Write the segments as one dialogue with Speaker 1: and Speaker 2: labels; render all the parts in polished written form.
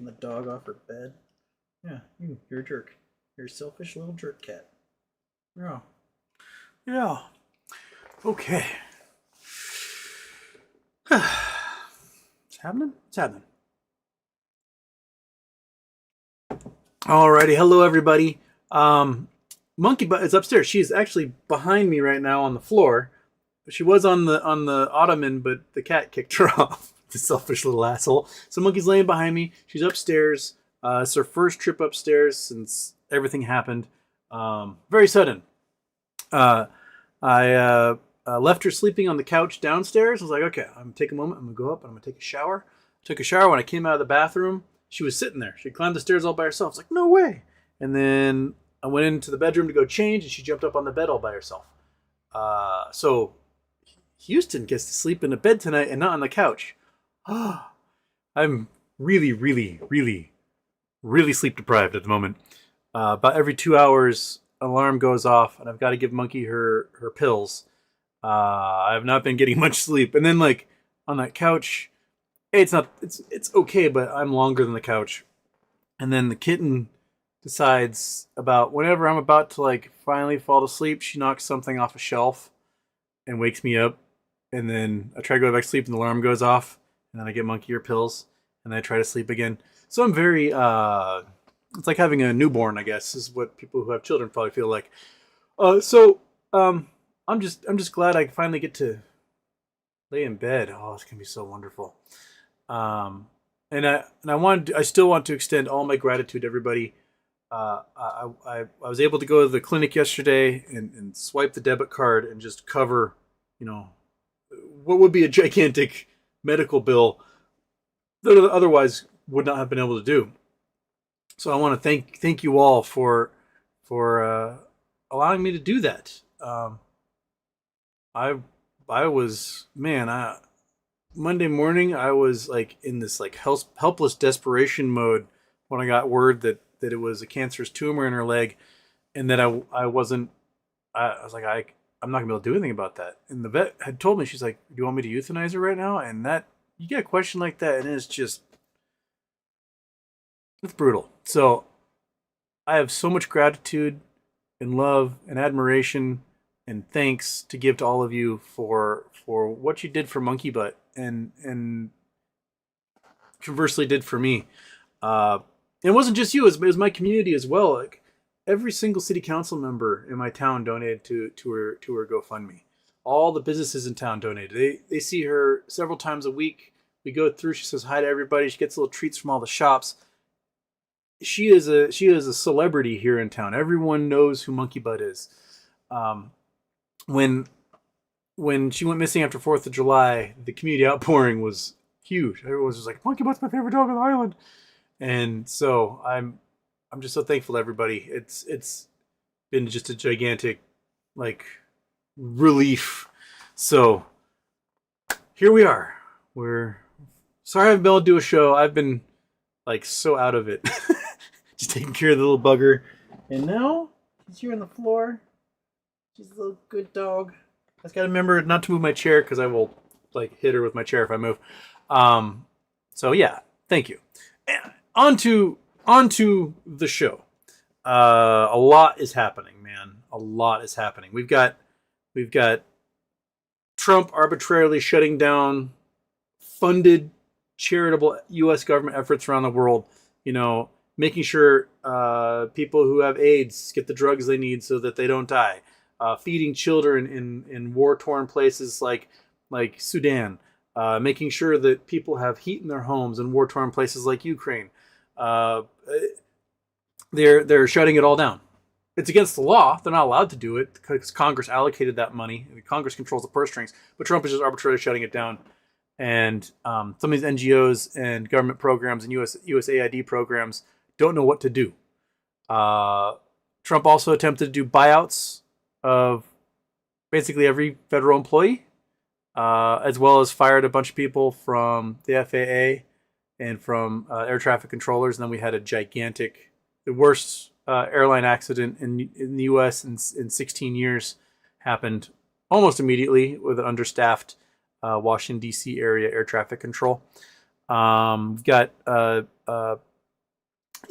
Speaker 1: the dog off her bed. Yeah, you're a jerk. You're a selfish little jerk cat. Yeah.
Speaker 2: Yeah. Okay. What's happening? What's happening? Alrighty. Hello, everybody. Monkey Butt is upstairs. She's actually behind me right now on the floor. She was on the ottoman, but the cat kicked her off. The selfish little asshole. So Monkey's laying behind me. She's upstairs. It's her first trip upstairs since everything happened. Very sudden. I left her sleeping on the couch downstairs. I was like, okay, I'm gonna take a moment. I'm gonna go up and I'm gonna take a shower. Took a shower. When I came out of the bathroom, she was sitting there. She climbed the stairs all by herself. I was like, no way. And then I went into the bedroom to go change, and she jumped up on the bed all by herself. So Houston gets to sleep in the bed tonight and not on the couch. I'm really, really, really, really sleep deprived at the moment. About every 2 hours, an alarm goes off, and I've got to give Monkey her pills. I have not been getting much sleep, and then like on that couch, it's okay, but I'm longer than the couch. And then the kitten decides about whenever I'm about to like finally fall asleep, she knocks something off a shelf and wakes me up. And then I try to go back to sleep, and the alarm goes off, and then I get Monkey her pills, and then I try to sleep again. So I'm very it's like having a newborn, I guess, is what people who have children probably feel like. I'm just glad I finally get to lay in bed. Oh, it's gonna be so wonderful. I still want to extend all my gratitude to everybody. I was able to go to the clinic yesterday and swipe the debit card and just cover, what would be a gigantic medical bill that otherwise would not have been able to do. So I want to thank you all for allowing me to do that. Monday morning I was like in this like helpless desperation mode when I got word that it was a cancerous tumor in her leg, and that I was like I'm not gonna be able to do anything about that. And the vet had told me, she's like, "Do you want me to euthanize her right now?" And that, you get a question like that, and it's brutal. So I have so much gratitude and love and admiration and thanks to give to all of you for what you did for Monkey Butt and conversely did for me. It wasn't just you; it was my community as well. Like every single city council member in my town donated to her GoFundMe. All the businesses in town donated. They see her several times a week. We go through. She says hi to everybody. She gets little treats from all the shops. She is a celebrity here in town. Everyone knows who Monkey Butt is. When she went missing after 4th of July, the community outpouring was huge. Everyone was just like, "Monkey Butt's my favorite dog on the island," and so I'm just so thankful to everybody. It's been just a gigantic like relief. So here we are. We're sorry I haven't been able to do a show. I've been like so out of it. Just taking care of the little bugger.
Speaker 1: And now she's here on the floor. She's a little good dog.
Speaker 2: I just gotta remember not to move my chair because I will like hit her with my chair if I move. So yeah, thank you. And onto the show. A lot is happening, man. A lot is happening. We've got Trump arbitrarily shutting down funded charitable U.S. government efforts around the world. Making sure people who have AIDS get the drugs they need so that they don't die. Feeding children in war-torn places like Sudan. Making sure that people have heat in their homes in war-torn places like Ukraine. They're shutting it all down. It's against the law. They're not allowed to do it because Congress allocated that money. Congress controls the purse strings. But Trump is just arbitrarily shutting it down. And some of these NGOs and government programs and USAID programs don't know what to do. Trump also attempted to do buyouts of basically every federal employee, as well as fired a bunch of people from the FAA and from air traffic controllers. And then we had the worst airline accident in the U.S. in 16 years happened almost immediately with an understaffed Washington, D.C. area air traffic control. We've got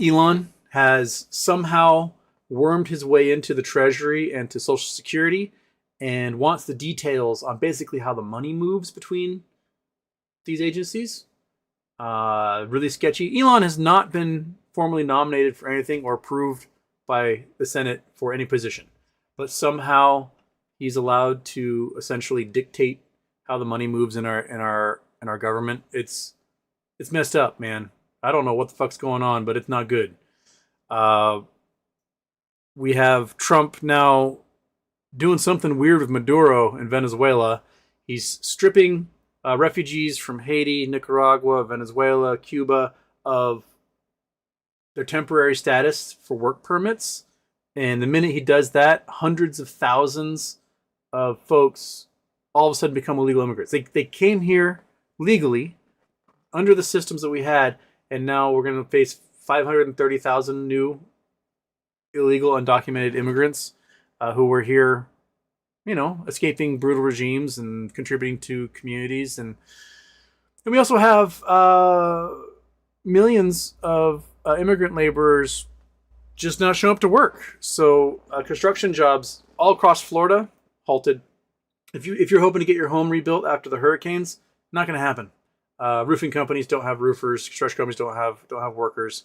Speaker 2: Elon has somehow wormed his way into the Treasury and to Social Security and wants the details on basically how the money moves between these agencies. Really sketchy. Elon has not been formally nominated for anything or approved by the Senate for any position, but somehow he's allowed to essentially dictate how the money moves in our government. It's messed up, man. I don't know what the fuck's going on, but it's not good. We have Trump now doing something weird with Maduro in Venezuela. He's stripping refugees from Haiti, Nicaragua, Venezuela, Cuba of their temporary status for work permits. And the minute he does that, hundreds of thousands of folks all of a sudden become illegal immigrants. They came here legally under the systems that we had, and now we're going to face 530,000 new illegal undocumented immigrants who were here, escaping brutal regimes and contributing to communities. And we also have millions of immigrant laborers just not showing up to work. So construction jobs all across Florida halted. If you're hoping to get your home rebuilt after the hurricanes, not going to happen. Roofing companies don't have roofers. Construction companies don't have workers.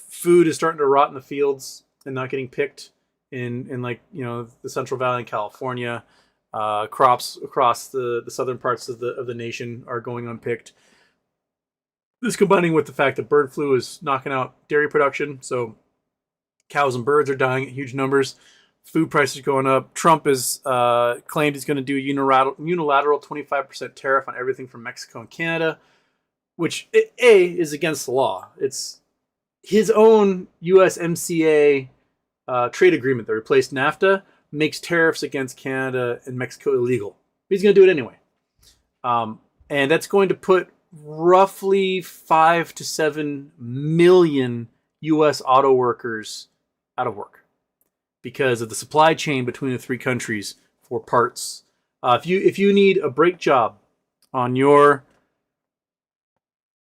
Speaker 2: Food is starting to rot in the fields and not getting picked in the Central Valley in California. Crops across the southern parts of the nation are going unpicked. This combining with the fact that bird flu is knocking out dairy production, so cows and birds are dying at huge numbers. Food prices going up. Trump has claimed he's going to do unilateral 25% tariff on everything from Mexico and Canada, which is against the law. It's his own USMCA trade agreement that replaced NAFTA makes tariffs against Canada and Mexico illegal. But he's going to do it anyway. And that's going to put roughly 5 to 7 million U.S. auto workers out of work because of the supply chain between the three countries for parts. If you need a brake job on your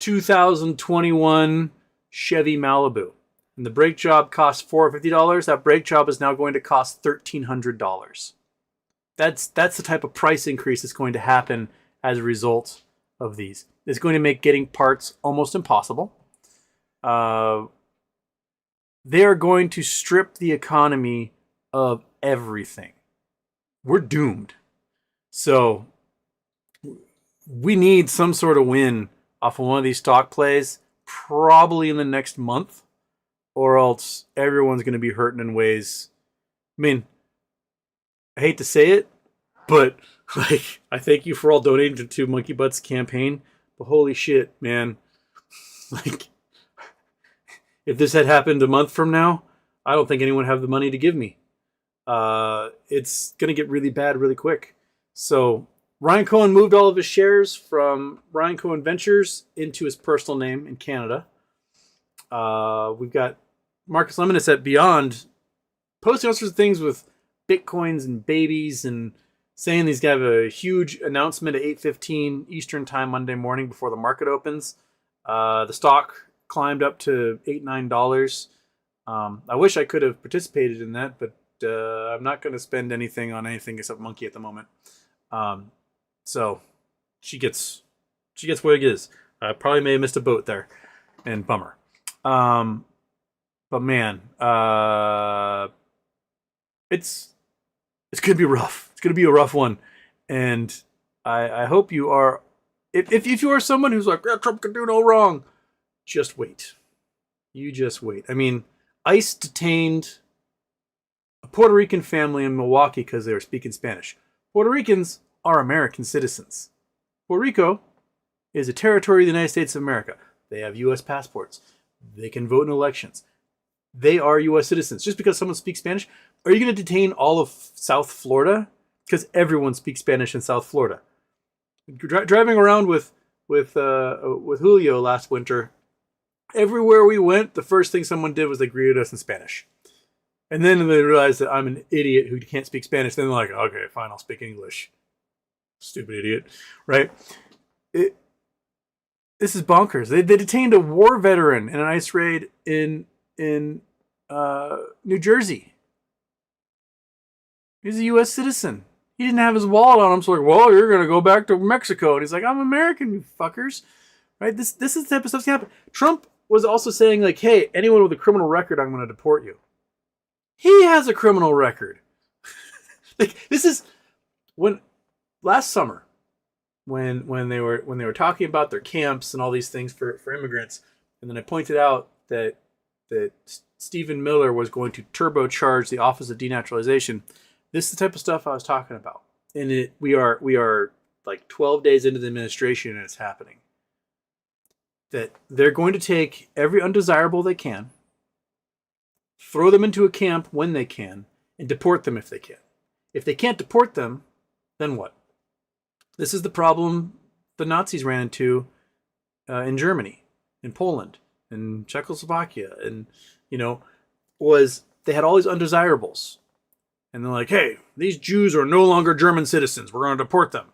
Speaker 2: 2021 Chevy Malibu, and the brake job costs $450, that brake job is now going to cost $1,300. That's the type of price increase that's going to happen as a result of these. It's going to make getting parts almost impossible. They are going to strip the economy of everything. We're doomed. So we need some sort of win off of one of these stock plays, probably in the next month, or else everyone's going to be hurting in ways. I mean, I hate to say it, but I thank you for all donating to Monkey Butt's campaign. But holy shit, man! If this had happened a month from now, I don't think anyone would have the money to give me. It's going to get really bad really quick. So Ryan Cohen moved all of his shares from Ryan Cohen Ventures into his personal name in Canada. We've got Marcus Lemonis at Beyond posting all sorts of things with Bitcoins and babies and saying he's got a huge announcement at 8:15 Eastern time Monday morning before the market opens. The stock climbed up to $8-9. I wish I could have participated in that, but I'm not going to spend anything on anything except Monkey at the moment. So she gets what it is. I probably may have missed a boat there, and bummer. But man, it's going to be rough. It's going to be a rough one, and I hope you are. If you are someone who's like, yeah, Trump can do no wrong, just wait. You just wait. I mean, ICE detained a Puerto Rican family in Milwaukee because they were speaking Spanish. Puerto Ricans are American citizens. Puerto Rico is a territory of the United States of America. They have U.S. passports. They can vote in elections. They are U.S. citizens. Just because someone speaks Spanish, are you going to detain all of South Florida? Because everyone speaks Spanish in South Florida. Driving around with Julio last winter, everywhere we went, the first thing someone did was they greeted us in Spanish. And then they realized that I'm an idiot who can't speak Spanish. Then they're like, okay, fine, I'll speak English. Stupid idiot, right? this is bonkers. They detained a war veteran in an ICE raid in New Jersey. He's a U.S. citizen. He didn't have his wallet on him, so like, well, you're gonna go back to Mexico. And he's like, I'm American, you fuckers. Right? This is the type of stuff that happen. Trump was also saying like, hey, anyone with a criminal record, I'm gonna deport you. He has a criminal record. Like, this is when last summer, when they were talking about their camps and all these things for immigrants, and then I pointed out that Stephen Miller was going to turbocharge the Office of Denaturalization. This is the type of stuff I was talking about. And we are like 12 days into the administration and it's happening. That they're going to take every undesirable they can, throw them into a camp when they can, and deport them if they can. If they can't deport them, then what? This is the problem the Nazis ran into in Germany, in Poland, in Czechoslovakia, and was they had all these undesirables, and they're like, hey, these Jews are no longer German citizens. We're going to deport them.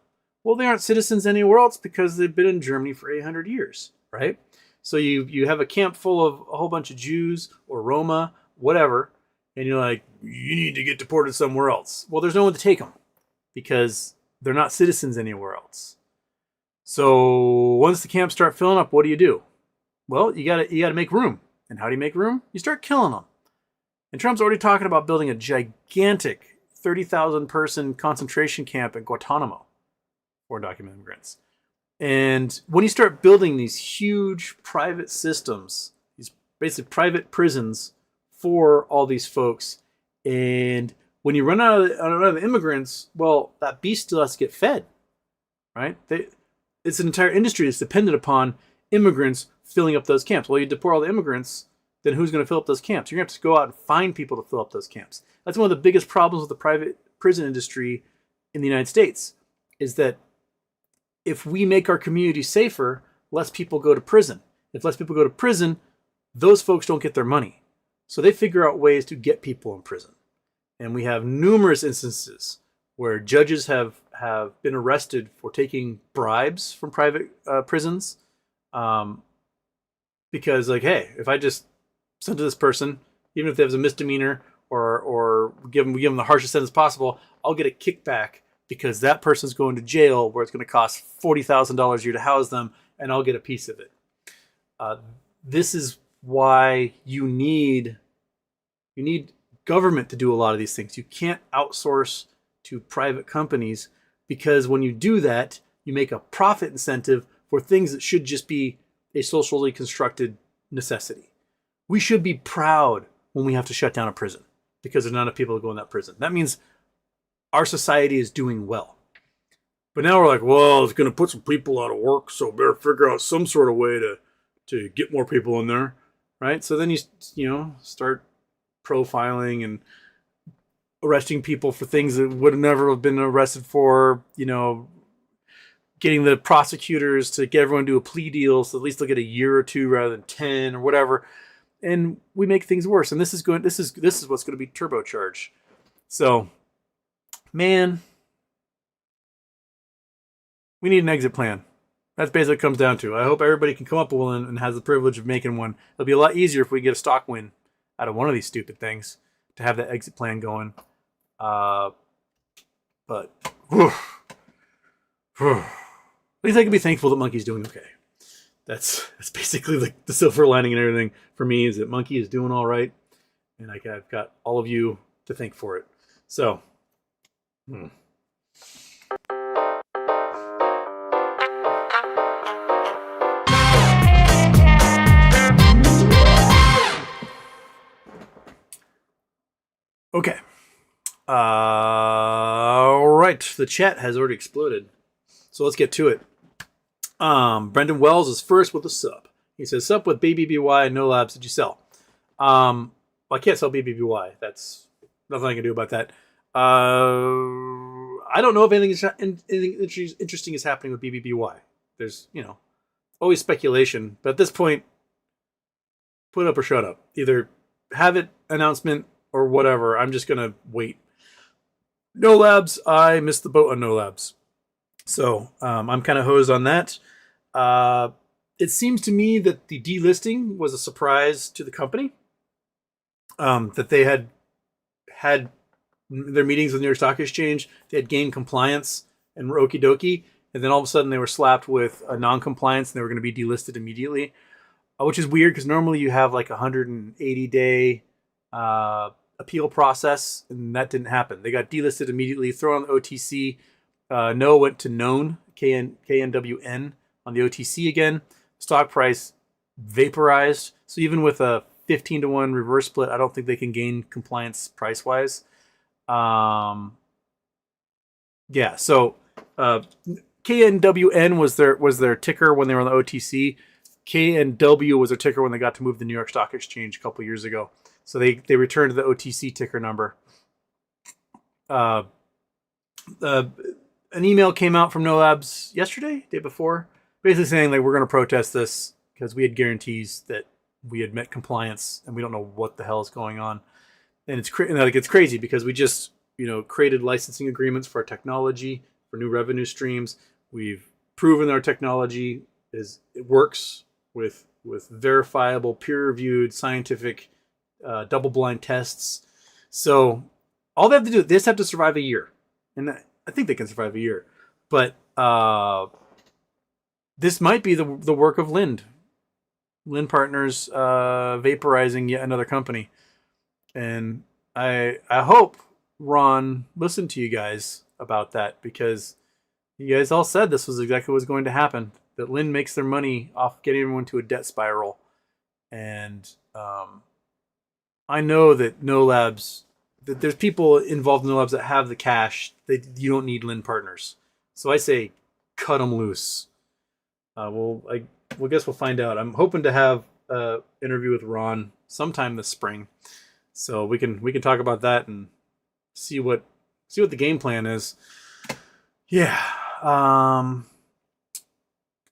Speaker 2: Well, they aren't citizens anywhere else because they've been in Germany for 800 years, right? So you have a camp full of a whole bunch of Jews or Roma, whatever, and you're like, you need to get deported somewhere else. Well, there's no one to take them because they're not citizens anywhere else. So once the camps start filling up, what do? Well, you gotta make room. And how do you make room? You start killing them. And Trump's already talking about building a gigantic 30,000 person concentration camp at Guantanamo for undocumented immigrants. And when you start building these huge private systems, these basically private prisons for all these folks, and when you run out of the immigrants, well, that beast still has to get fed, right? It's an entire industry that's dependent upon immigrants filling up those camps. Well, you deport all the immigrants, then who's going to fill up those camps? You're going to have to go out and find people to fill up those camps. That's one of the biggest problems with the private prison industry in the United States, is that if we make our community safer, less people go to prison. If less people go to prison, those folks don't get their money. So they figure out ways to get people in prison. And we have numerous instances where judges have been arrested for taking bribes from private prisons. Because like, hey, if I just send to this person, even if they have a misdemeanor or we give them the harshest sentence possible, I'll get a kickback because that person's going to jail where it's going to cost $40,000 a year to house them, and I'll get a piece of it. This is why you need government to do a lot of these things. You can't outsource to private companies, because when you do that, you make a profit incentive for things that should just be a socially constructed necessity. We should be proud when we have to shut down a prison because there's not enough people to go in that prison. That means our society is doing well. But now we're like, well, it's going to put some people out of work, so better figure out some sort of way to get more people in there, right? So then you start profiling and arresting people for things that would have never have been arrested for, getting the prosecutors to get everyone to do a plea deal so at least they'll get a year or two rather than 10 or whatever. And we make things worse. And this is what's going to be turbocharged. So, man, we need an exit plan. That's basically what it comes down to. I hope everybody can come up with one and has the privilege of making one. It'll be a lot easier if we get a stock win out of one of these stupid things to have that exit plan going. But at least I can be thankful that Monkey's doing okay. That's basically the silver lining and everything for me, is that Monkey is doing all right, and I've got all of you to thank for it. So, okay. All right. The chat has already exploded, so let's get to it. Brendan Wells is first with a sub. He says, "Sup with BBBY, no labs did you sell?" Well, I can't sell BBBY. That's nothing I can do about that. I don't know if anything interesting is happening with BBBY. There's, always speculation. But at this point, put up or shut up. Either have it announcement or whatever. I'm just going to wait. No labs. I missed the boat on no labs. So I'm kind of hosed on that. it seems to me that the delisting was a surprise to the company. That they had their meetings with New York Stock Exchange, they had gained compliance and were okie dokie, and then all of a sudden they were slapped with a non-compliance and they were going to be delisted immediately, which is weird because normally you have like a 180-day appeal process, and that didn't happen. They got delisted immediately, thrown on the OTC. No went to known, KNWN, on the OTC again. Stock price vaporized. So even with a 15-to-1 reverse split, I don't think they can gain compliance price-wise. Yeah, so KNWN was their ticker when they were on the OTC. KNW was their ticker when they got to move the New York Stock Exchange a couple years ago. So they returned to the OTC ticker number. An email came out from No Labs yesterday, day before, basically saying like we're going to protest this because we had guarantees that we had met compliance and we don't know what the hell is going on. And it's crazy because we just created licensing agreements for our technology for new revenue streams. We've proven our technology it works with verifiable, peer-reviewed, scientific, double-blind tests. So all they have to do, they just have to survive a year, and I think they can survive a year. But this might be the work of Lin Partners vaporizing yet another company. And I hope Ron listened to you guys about that, because you guys all said this was exactly what was going to happen, that Lin makes their money off getting everyone to a debt spiral. And I know that No Labs, that there's people involved in No Labs that have the cash. You don't need Lin Partners. So I say cut them loose. I guess we'll find out. I'm hoping to have an interview with Ron sometime this spring, so we can talk about that and see what the game plan is. Yeah.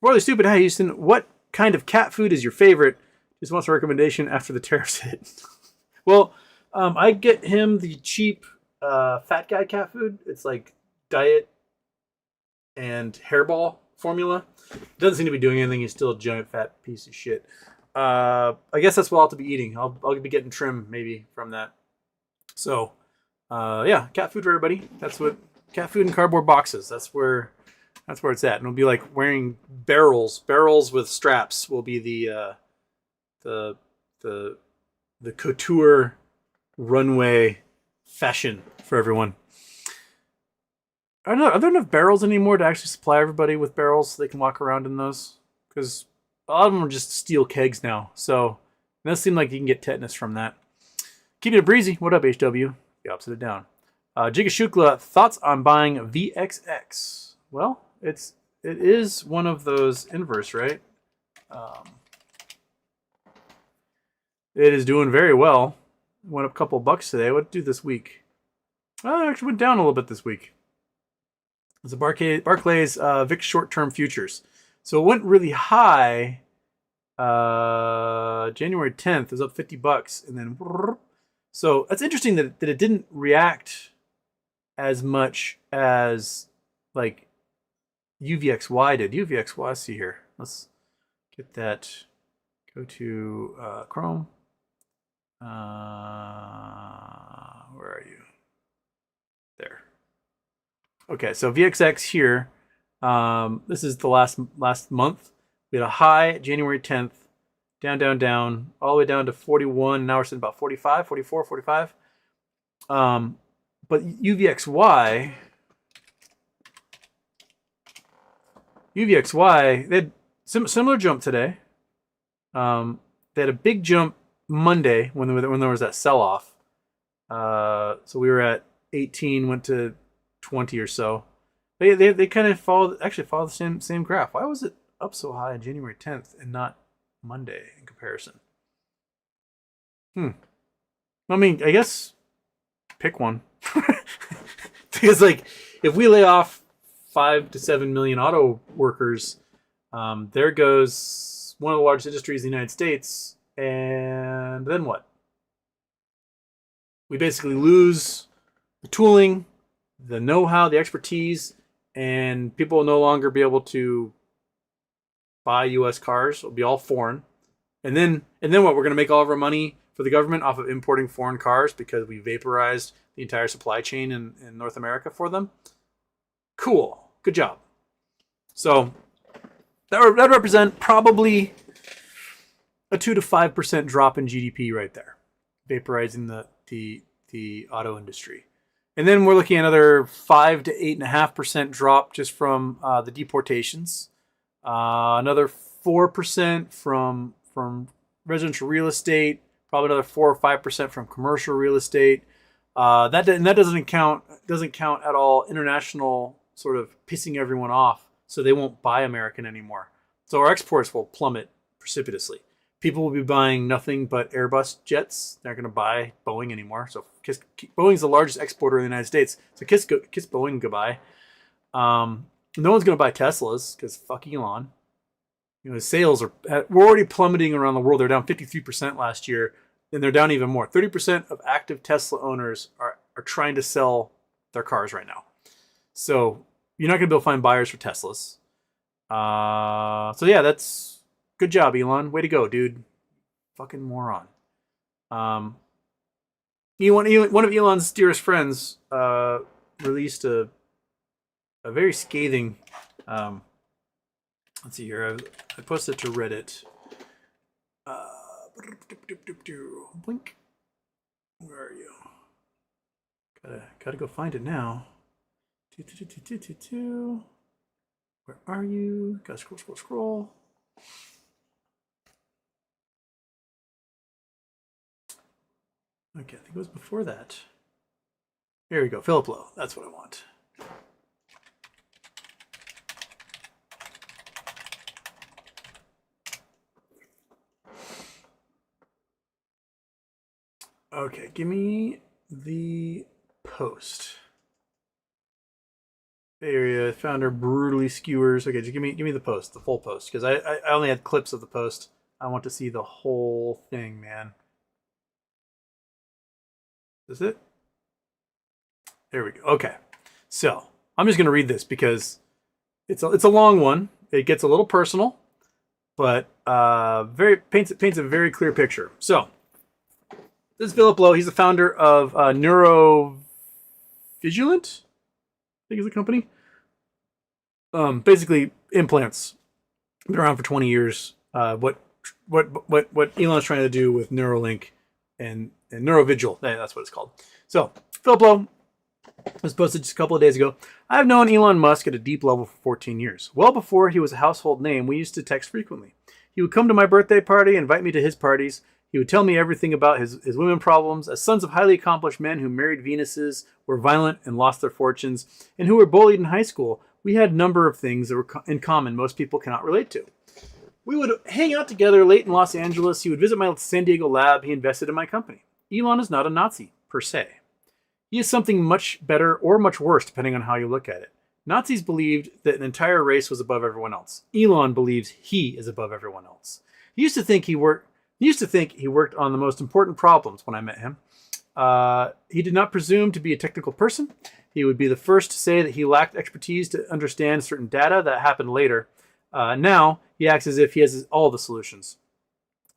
Speaker 2: Really stupid. Hey, Houston, what kind of cat food is your favorite? Just wants a recommendation after the tariffs hit. Well, I get him the cheap fat guy cat food. It's like diet and hairball formula. Doesn't seem to be doing anything. He's still a giant fat piece of shit. I guess that's what I'll have to be eating. I'll be getting trim maybe from that. So, yeah, cat food for everybody. That's what cat food in cardboard boxes. That's where it's at. And it'll be like wearing barrels with straps will be the couture runway fashion for everyone. Are there enough barrels anymore to actually supply everybody with barrels so they can walk around in those? Because a lot of them are just steel kegs now. So it does seem like you can get tetanus from that. Keeping it breezy. What up, HW? The opposite of down. Jigashukla, thoughts on buying VXX? Well, it is one of those inverse, right? It is doing very well. Went up a couple bucks today. What did it do this week? Well, it actually went down a little bit this week. It's a Barclays VIX short-term futures. So it went really high. January 10th, it was up $50, and then so that's interesting that it didn't react as much as like UVXY did. UVXY, let's see here. Let's get that. Go to Chrome. Where are you? There. Okay, so VXX here. This is the last month. We had a high January 10th, down, all the way down to 41. Now we're sitting about 45, 44, 45. But UVXY, they had similar jump today. They had a big jump Monday when there was that sell-off. So we were at 18, went to 20 or so. They kind of follow the same graph. Why was it up so high on January 10th and not Monday in comparison? I mean, I guess pick one. Because like if we lay off 5 to 7 million auto workers, there goes one of the largest industries in the United States, and then what? We basically lose the tooling, the know-how, the expertise, and people will no longer be able to buy U.S. cars. It'll be all foreign. And then what? We're going to make all of our money for the government off of importing foreign cars because we vaporized the entire supply chain in North America for them. Cool. Good job. So that would represent probably a 2 to 5% drop in GDP right there, vaporizing the auto industry. And then we're looking at another 5 to 8.5% drop just from the deportations. Another 4% from residential real estate. Probably another 4 or 5% from commercial real estate. That doesn't count at all international sort of pissing everyone off, so they won't buy American anymore. So our exports will plummet precipitously. People will be buying nothing but Airbus jets. They're not going to buy Boeing anymore. So Boeing's the largest exporter in the United States. So kiss Boeing goodbye. No one's going to buy Teslas because fuck Elon. Sales we're already plummeting around the world. They're down 53% last year, and they're down even more. 30% of active Tesla owners are trying to sell their cars right now. So you're not going to be able to find buyers for Teslas. So yeah, that's good job, Elon. Way to go, dude. Fucking moron. One of Elon's dearest friends released a very scathing. Let's see here. I posted to Reddit. Blink. Where are you? Gotta go find it now. Where are you? Gotta scroll. Okay, I think it was before that. Here we go. Philip Lowe. That's what I want. Okay, give me the post. Area founder brutally skewers. Okay, just give me the post, the full post, because I only had clips of the post. I want to see the whole thing, man. Is it? There we go. Okay, so I'm just gonna read this because it's a long one. It gets a little personal, but paints a very clear picture. So this is Philip Lowe. He's the founder of Neurovigilant, I think is the company. Basically implants. Been around for 20 years. What Elon's trying to do with Neuralink and Neurovigil. That's what it's called. So Philip Lowe was posted just a couple of days ago. I have known Elon Musk at a deep level for 14 years. Well before he was a household name, we used to text frequently. He would come to my birthday party, invite me to his parties. He would tell me everything about his women problems. As sons of highly accomplished men who married Venuses, were violent and lost their fortunes, and who were bullied in high school, we had a number of things that were in common most people cannot relate to. We would hang out together late in Los Angeles. He would visit my San Diego lab. He invested in my company. Elon is not a Nazi, per se. He is something much better or much worse, depending on how you look at it. Nazis believed that an entire race was above everyone else. Elon believes he is above everyone else. He used to think he worked on the most important problems when I met him. He did not presume to be a technical person. He would be the first to say that he lacked expertise to understand certain data that happened later. Now, he acts as if he has all the solutions.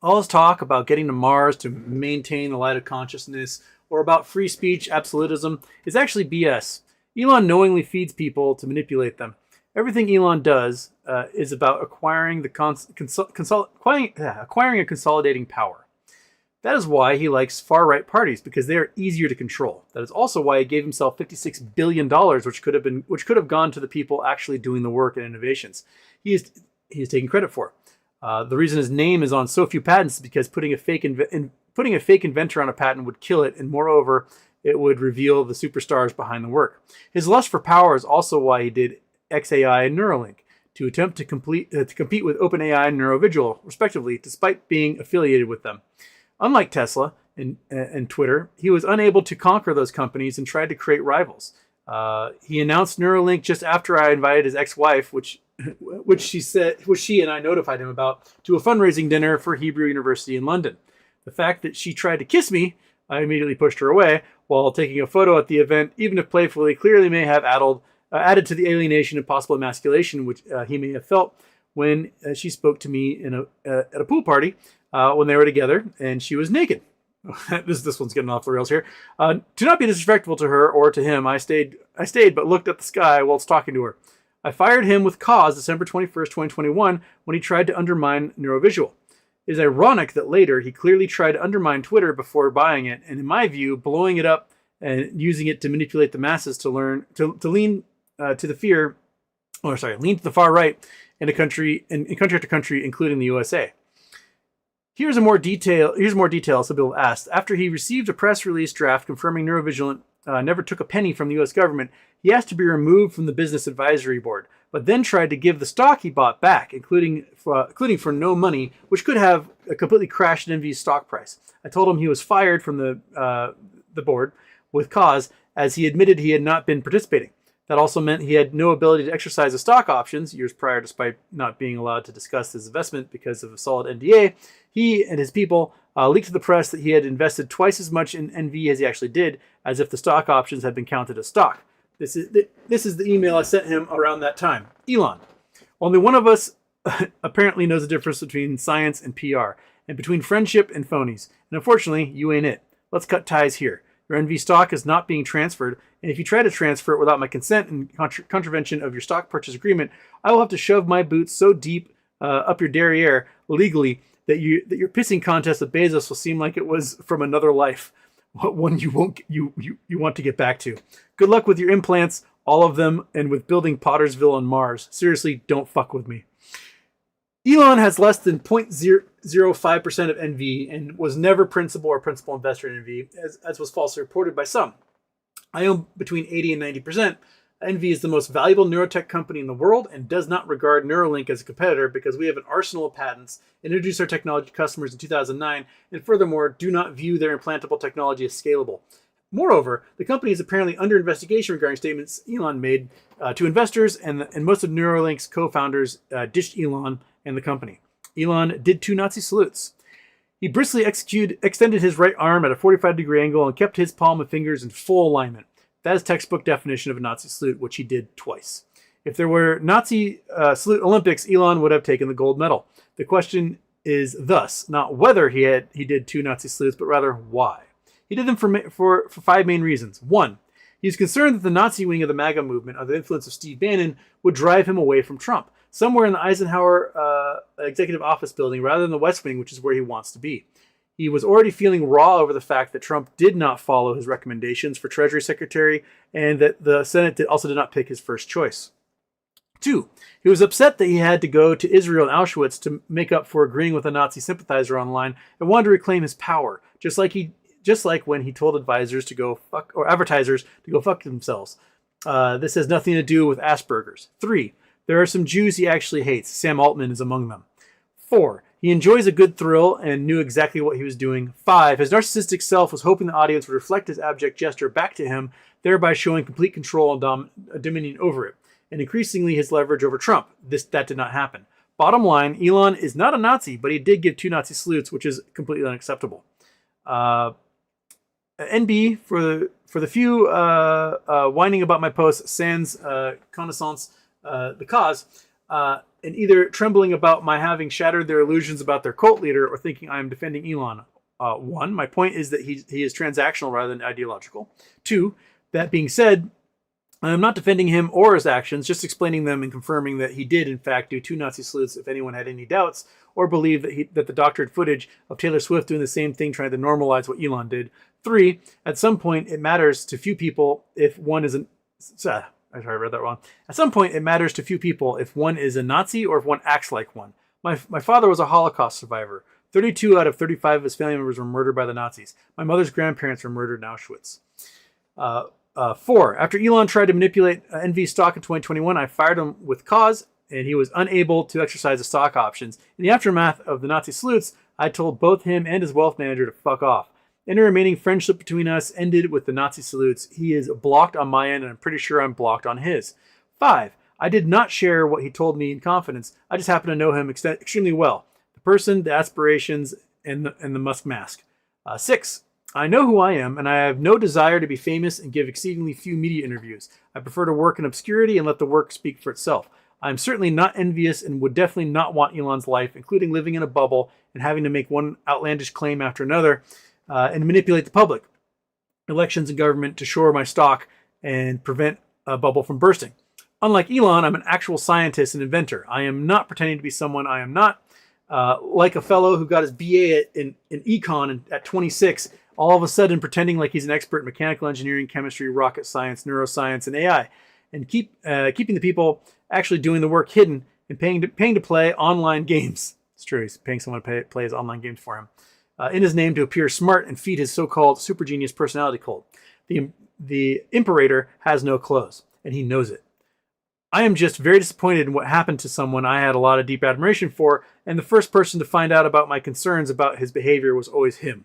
Speaker 2: All his talk about getting to Mars to maintain the light of consciousness or about free speech absolutism is actually BS. Elon knowingly feeds people to manipulate them. Everything Elon does is about acquiring a consolidating power. That is why he likes far-right parties, because they are easier to control. That is also why he gave himself $56 billion, which could have gone to the people actually doing the work and innovations he is taking credit for. The reason his name is on so few patents is because putting a fake inventor on a patent would kill it, and moreover, it would reveal the superstars behind the work. His lust for power is also why he did XAI and Neuralink, to attempt to compete with OpenAI and Neurovigil, respectively, despite being affiliated with them. Unlike Tesla and Twitter, he was unable to conquer those companies and tried to create rivals. He announced Neuralink just after I invited his ex-wife, which she and I notified him about, to a fundraising dinner for Hebrew University in London. The fact that she tried to kiss me, I immediately pushed her away while taking a photo at the event, even if playfully, clearly may have added to the alienation and possible emasculation which he may have felt when she spoke to me at a pool party when they were together, and she was naked. This one's getting off the rails here. To not be disrespectful to her or to him, I stayed, but looked at the sky whilst talking to her. I fired him with cause December 21st, 2021, when he tried to undermine Neurovisual. It is ironic that later he clearly tried to undermine Twitter before buying it, and in my view, blowing it up and using it to manipulate the masses to learn to lean to the fear, lean to the far right in country after country, including the USA. Here's more detail, some people have asked. After he received a press release draft confirming Neurovigilant never took a penny from the U.S. government, he asked to be removed from the business advisory board, but then tried to give the stock he bought back, including for no money, which could have completely crashed NV's stock price. I told him he was fired from the board with cause, as he admitted he had not been participating. That also meant he had no ability to exercise the stock options years prior, despite not being allowed to discuss his investment because of a solid NDA. He and his people leaked to the press that he had invested twice as much in NV as he actually did, as if the stock options had been counted as stock. This is the email I sent him around that time. Elon, only one of us apparently knows the difference between science and PR, and between friendship and phonies. And unfortunately, you ain't it. Let's cut ties here. Your NV stock is not being transferred, and if you try to transfer it without my consent and contravention of your stock purchase agreement, I will have to shove my boots so deep up your derriere legally that your pissing contest with Bezos will seem like it was from another life, one you want to get back to. Good luck with your implants, all of them, and with building Pottersville on Mars. Seriously, don't fuck with me. Elon has less than 0.005% of NV and was never principal or principal investor in NV, as was falsely reported by some. I own between 80 and 90%. NV is the most valuable neurotech company in the world and does not regard Neuralink as a competitor because we have an arsenal of patents, introduced our technology to customers in 2009, and furthermore, do not view their implantable technology as scalable. Moreover, the company is apparently under investigation regarding statements Elon made to investors, and most of Neuralink's co-founders ditched Elon and the company. Elon did 2 Nazi salutes. He briskly extended his right arm at a 45-degree angle and kept his palm and fingers in full alignment. That is textbook definition of a Nazi salute, which he did twice. If there were Nazi salute Olympics, Elon would have taken the gold medal. The question is thus not whether he did 2 Nazi salutes, but rather why. He did them for 5 main reasons. 1, he was concerned that the Nazi wing of the MAGA movement, under the influence of Steve Bannon, would drive him away from Trump, somewhere in the Eisenhower executive office building rather than the West Wing, which is where he wants to be. He was already feeling raw over the fact that Trump did not follow his recommendations for Treasury Secretary and that the Senate also did not pick his first choice. 2, he was upset that he had to go to Israel and Auschwitz to make up for agreeing with a Nazi sympathizer online and wanted to reclaim his power, just like when he told advisors to go fuck, or advertisers to go fuck themselves. This has nothing to do with Asperger's. 3, there are some Jews he actually hates. Sam Altman is among them. 4, he enjoys a good thrill and knew exactly what he was doing. 5, his narcissistic self was hoping the audience would reflect his abject gesture back to him, thereby showing complete control and dominion over it, and increasingly his leverage over Trump. That did not happen. Bottom line, Elon is not a Nazi, but he did give 2 Nazi salutes, which is completely unacceptable. NB, for the few whining about my post, sans connaissance the cause, and either trembling about my having shattered their illusions about their cult leader or thinking I am defending Elon. 1, my point is that he is transactional rather than ideological. 2, that being said, I am not defending him or his actions, just explaining them and confirming that he did in fact do 2 Nazi salutes if anyone had any doubts or believed that the doctored footage of Taylor Swift doing the same thing trying to normalize what Elon did. 3, at some point it matters to few people if one is I read that wrong. At some point, it matters to few people if one is a Nazi or if one acts like one. My father was a Holocaust survivor. 32 out of 35 of his family members were murdered by the Nazis. My mother's grandparents were murdered in Auschwitz. 4, after Elon tried to manipulate NV stock in 2021, I fired him with cause, and he was unable to exercise the stock options. In the aftermath of the Nazi salutes, I told both him and his wealth manager to fuck off. Any remaining friendship between us ended with the Nazi salutes. He is blocked on my end, and I'm pretty sure I'm blocked on his. 5, I did not share what he told me in confidence. I just happen to know him extremely well. The person, the aspirations, and the Musk mask. 6, I know who I am, and I have no desire to be famous and give exceedingly few media interviews. I prefer to work in obscurity and let the work speak for itself. I'm certainly not envious and would definitely not want Elon's life, including living in a bubble and having to make one outlandish claim after another and manipulate the public, elections, and government to shore my stock and prevent a bubble from bursting. Unlike Elon, I'm an actual scientist and inventor. I am not pretending to be someone I am not. Like a fellow who got his BA in econ at 26, all of a sudden pretending like he's an expert in mechanical engineering, chemistry, rocket science, neuroscience, and AI, and keeping the people actually doing the work hidden and paying to play online games. It's true, he's paying someone to play his online games for him. In his name to appear smart and feed his so-called super genius personality cult. The imperator has no clothes, and he knows it. I am just very disappointed in what happened to someone I had a lot of deep admiration for, and the first person to find out about my concerns about his behavior was always him.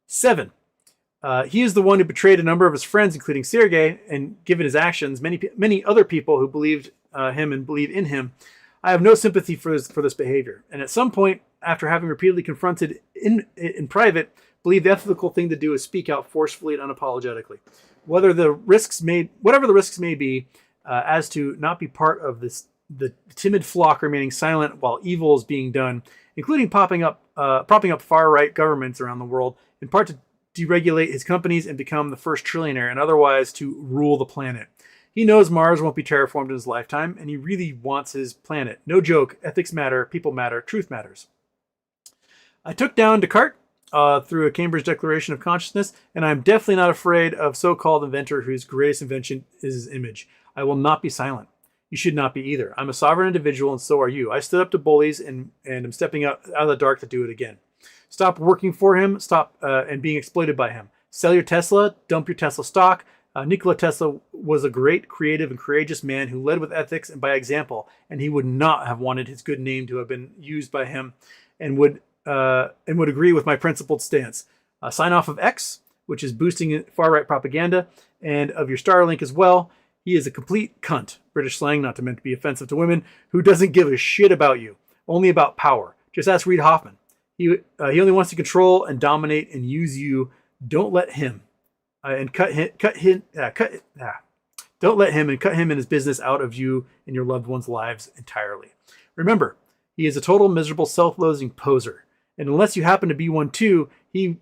Speaker 2: 7. He is the one who betrayed a number of his friends, including Sergey, and given his actions, many other people who believed him and believe in him. I have no sympathy for this behavior, and at some point, after having repeatedly confronted in private, believe the ethical thing to do is speak out forcefully and unapologetically, whatever the risks may be, as to not be part of the timid flock remaining silent while evil is being done, including propping up far-right governments around the world, in part to deregulate his companies and become the first trillionaire, and otherwise to rule the planet. He knows Mars won't be terraformed in his lifetime, and he really wants his planet. No joke, ethics matter, people matter, truth matters. I took down Descartes through a Cambridge Declaration of Consciousness, and I'm definitely not afraid of so-called inventor whose greatest invention is his image. I will not be silent. You should not be either. I'm a sovereign individual, and so are you. I stood up to bullies, and am stepping out of the dark to do it again. Stop working for him. Stop and being exploited by him. Sell your Tesla. Dump your Tesla stock. Nikola Tesla was a great, creative, and courageous man who led with ethics and by example, and he would not have wanted his good name to have been used by him, and would agree with my principled stance. Sign off of X, which is boosting far-right propaganda, and of your Starlink as well. He is a complete cunt, British slang, not to meant to be offensive to women, who doesn't give a shit about you, only about power. Just ask Reid Hoffman. He only wants to control and dominate and use you. Don't let him. Don't let him and cut him and his business out of you and your loved ones' lives entirely. Remember, he is a total miserable, self-loathing poser. And unless you happen to be one too, he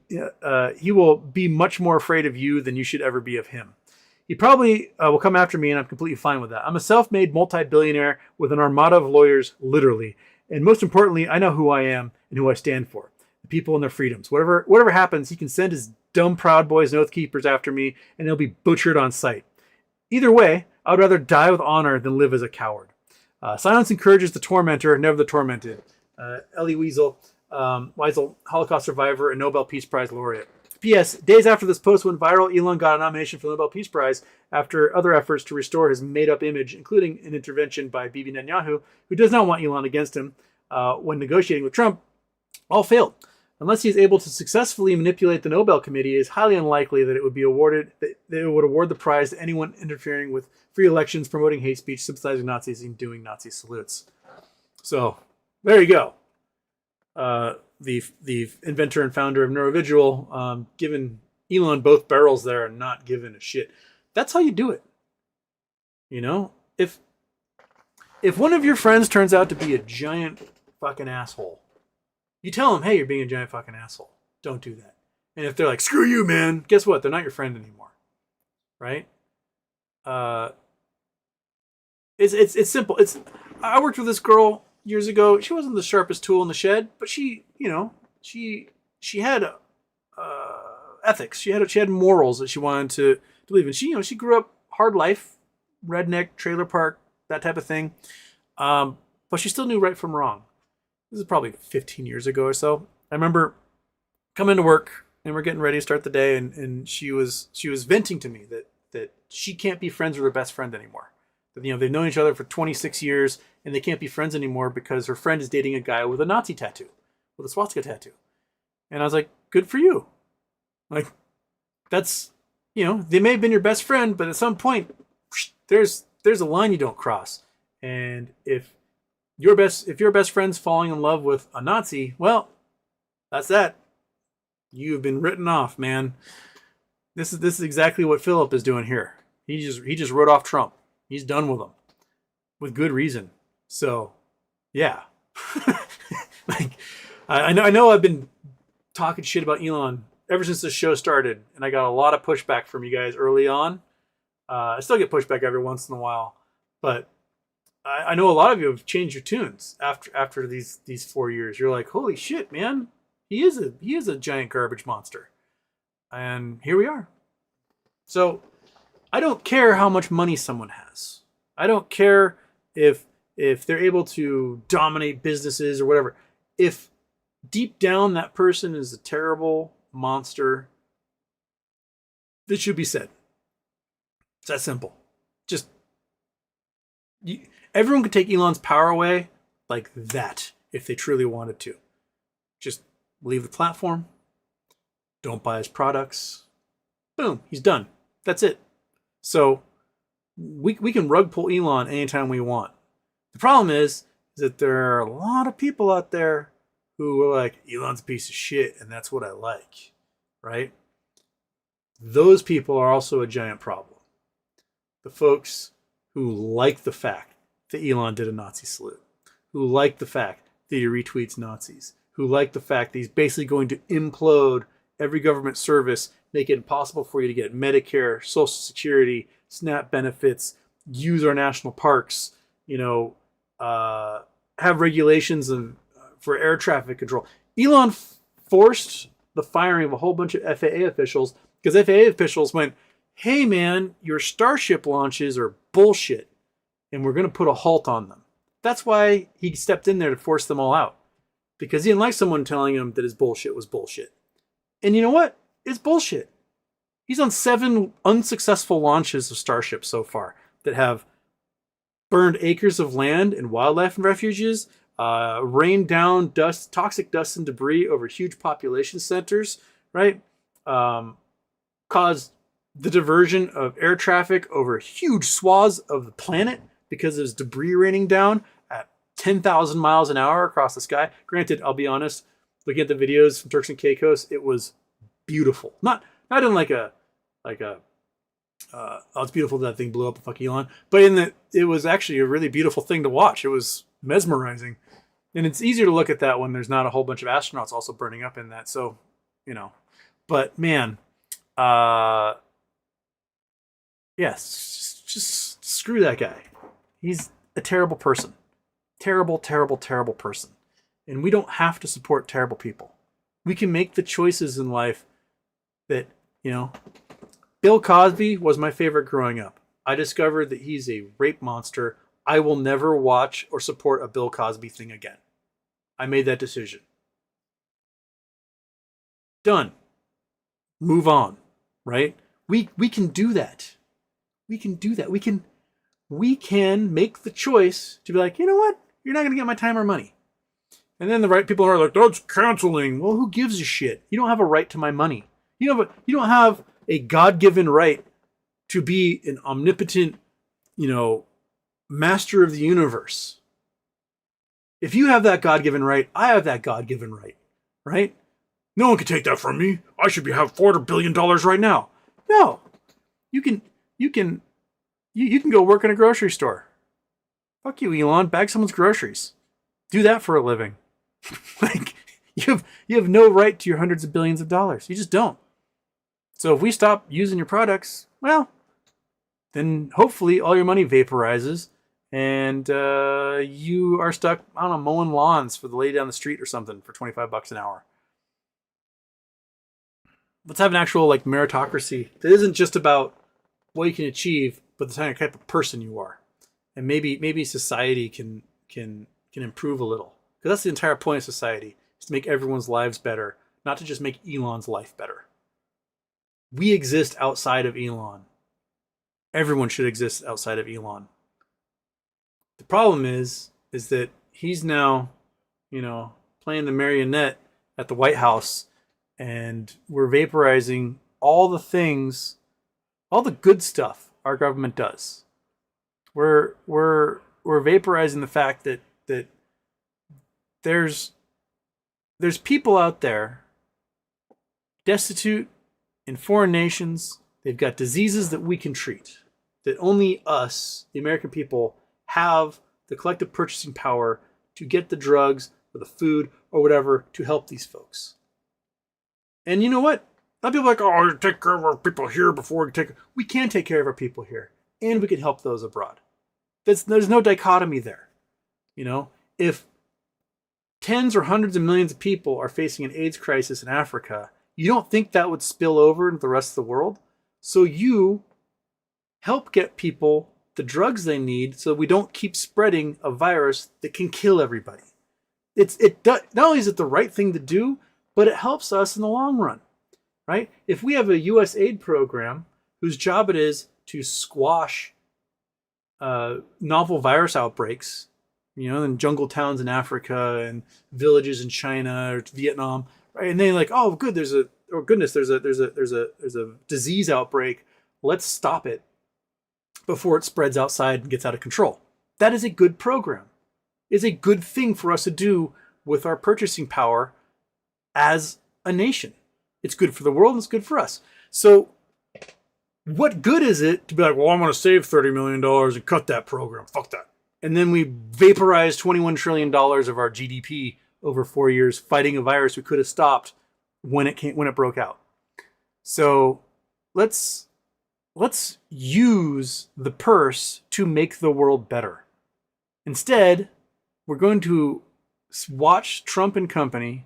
Speaker 2: will be much more afraid of you than you should ever be of him. He probably will come after me, and I'm completely fine with that. I'm a self-made multi-billionaire with an armada of lawyers, literally. And most importantly, I know who I am and who I stand for. The people and their freedoms. Whatever happens, he can send his dumb Proud Boys and Oath Keepers after me, and they'll be butchered on sight. Either way, I would rather die with honor than live as a coward. Silence encourages the tormentor, never the tormented. Elie Wiesel, Holocaust survivor and Nobel Peace Prize laureate. P.S. Days after this post went viral, Elon got a nomination for the Nobel Peace Prize after other efforts to restore his made-up image, including an intervention by Bibi Netanyahu, who does not want Elon against him when negotiating with Trump, all failed. Unless he is able to successfully manipulate the Nobel Committee, it is highly unlikely that it would award the prize to anyone interfering with free elections, promoting hate speech, sympathizing Nazis, and doing Nazi salutes. So, there you go. The inventor and founder of Neurovisual, giving Elon both barrels there and not giving a shit. That's how you do it. You know, if one of your friends turns out to be a giant fucking asshole, you tell them, hey, you're being a giant fucking asshole. Don't do that. And if they're like, screw you, man, guess what? They're not your friend anymore. Right? It's simple. I worked with this girl years ago. She wasn't the sharpest tool in the shed, but she had ethics. She had morals that she wanted to believe in. She grew up hard life, redneck, trailer park, that type of thing. But she still knew right from wrong. This is probably 15 years ago or so. I remember coming to work and we're getting ready to start the day, and she was venting to me that she can't be friends with her best friend anymore. That, they've known each other for 26 years and they can't be friends anymore because her friend is dating a guy with a Nazi tattoo, with a swastika tattoo. And I was like, good for you. Like, that's, they may have been your best friend, but at some point, there's a line you don't cross. And if your best friend's falling in love with a Nazi, well, that's that. You've been written off, man. This is exactly what Philip is doing here. He just wrote off Trump. He's done with him, with good reason. So, yeah. Like, I know I've been talking shit about Elon ever since the show started, and I got a lot of pushback from you guys early on. I still get pushback every once in a while, but I know a lot of you have changed your tunes after these 4 years. You're like, holy shit, man, he is a giant garbage monster, and here we are. So I don't care how much money someone has. I don't care if they're able to dominate businesses or whatever. If deep down that person is a terrible monster, this should be said. It's that simple. Just everyone could take Elon's power away like that if they truly wanted to. Just leave the platform. Don't buy his products. Boom, he's done. That's it. So we can rug pull Elon anytime we want. The problem is that there are a lot of people out there who are like, Elon's a piece of shit, and that's what I like, right? Those people are also a giant problem. The folks who like the fact that Elon did a Nazi salute, who like the fact that he retweets Nazis, who like the fact that he's basically going to implode every government service, make it impossible for you to get Medicare, Social Security, SNAP benefits, use our national parks, have regulations for air traffic control. Elon forced the firing of a whole bunch of FAA officials because FAA officials went, hey man, your Starship launches are bullshit and we're going to put a halt on them. That's why he stepped in there to force them all out, because he didn't like someone telling him that his bullshit was bullshit. And you know what? It's bullshit. He's on 7 unsuccessful launches of Starship so far that have burned acres of land and wildlife refuges, rained down dust, toxic dust and debris over huge population centers, right? Caused the diversion of air traffic over huge swaths of the planet because there's debris raining down at 10,000 miles an hour across the sky. Granted, I'll be honest, looking at the videos from Turks and Caicos, it was beautiful. Not in like a oh, it's beautiful that thing blew up, fuck Elon, but in that it was actually a really beautiful thing to watch. It was mesmerizing. And it's easier to look at that when there's not a whole bunch of astronauts also burning up in that. So, but man, yes, just screw that guy. He's a terrible person. Terrible, terrible, terrible person. And we don't have to support terrible people. We can make the choices in life that, Bill Cosby was my favorite growing up. I discovered that he's a rape monster. I will never watch or support a Bill Cosby thing again. I made that decision. Done. Move on, right? We can do that. We can do that. We can make the choice to be like, you know what? You're not going to get my time or money. And then the right people are like, that's canceling. Well, who gives a shit? You don't have a right to my money. You don't have a God-given right to be an omnipotent, master of the universe. If you have that God-given right, I have that God-given right, right? No one can take that from me. I should have $400 billion right now. No, you can go work in a grocery store. Fuck you, Elon. Bag someone's groceries. Do that for a living. Like you have no right to your hundreds of billions of dollars. You just don't. So if we stop using your products, well, then hopefully all your money vaporizes and you are stuck, I don't know, mowing lawns for the lady down the street or something for $25 an hour. Let's have an actual meritocracy that isn't just about what you can achieve, but the type of person you are. And maybe society can improve a little. Because that's the entire point of society, is to make everyone's lives better, not to just make Elon's life better. We exist outside of Elon. Everyone should exist outside of Elon. The problem is that he's now, playing the marionette at the White House, and we're vaporizing all the things, all the good stuff our government does. We're vaporizing the fact that there's people out there destitute in foreign nations. They've got diseases that we can treat, that only us, the American people, have the collective purchasing power to get the drugs or the food or whatever to help these folks. And you know what? A lot of people are like, oh, take care of our people here before we take. We can take care of our people here, and we can help those abroad. There's no dichotomy there. You know, if tens or hundreds of millions of people are facing an AIDS crisis in Africa, you don't think that would spill over into the rest of the world? So you help get people the drugs they need so we don't keep spreading a virus that can kill everybody. Not only is it the right thing to do, but it helps us in the long run, right? If we have a U.S. aid program whose job it is to squash novel virus outbreaks, you know, in jungle towns in Africa and villages in China or Vietnam, right? And then like, oh, good, there's a disease outbreak. Let's stop it before it spreads outside and gets out of control. That is a good program. It's a good thing for us to do with our purchasing power as a nation. It's good for the world and it's good for us. So what good is it to be like, well, I'm going to save $30 million and cut that program. Fuck that. And then we vaporize $21 trillion of our GDP over 4 years fighting a virus we could have stopped when it broke out. So let's use the purse to make the world better. Instead, we're going to watch Trump and company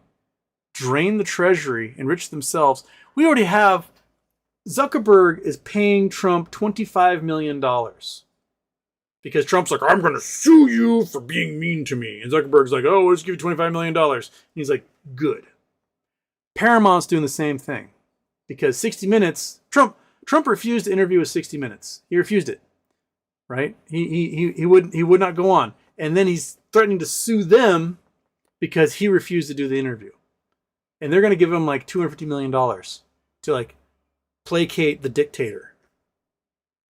Speaker 2: drain the Treasury, enrich themselves. We already have Zuckerberg is paying Trump $25 million because Trump's like, I'm going to sue you for being mean to me. And Zuckerberg's like, oh, we'll just give you $25 million. And he's like, good. Paramount's doing the same thing because 60 Minutes, Trump refused to interview with 60 Minutes. He refused it, right? He would not go on. And then he's threatening to sue them because he refused to do the interview. And they're going to give him like $250 million to like placate the dictator.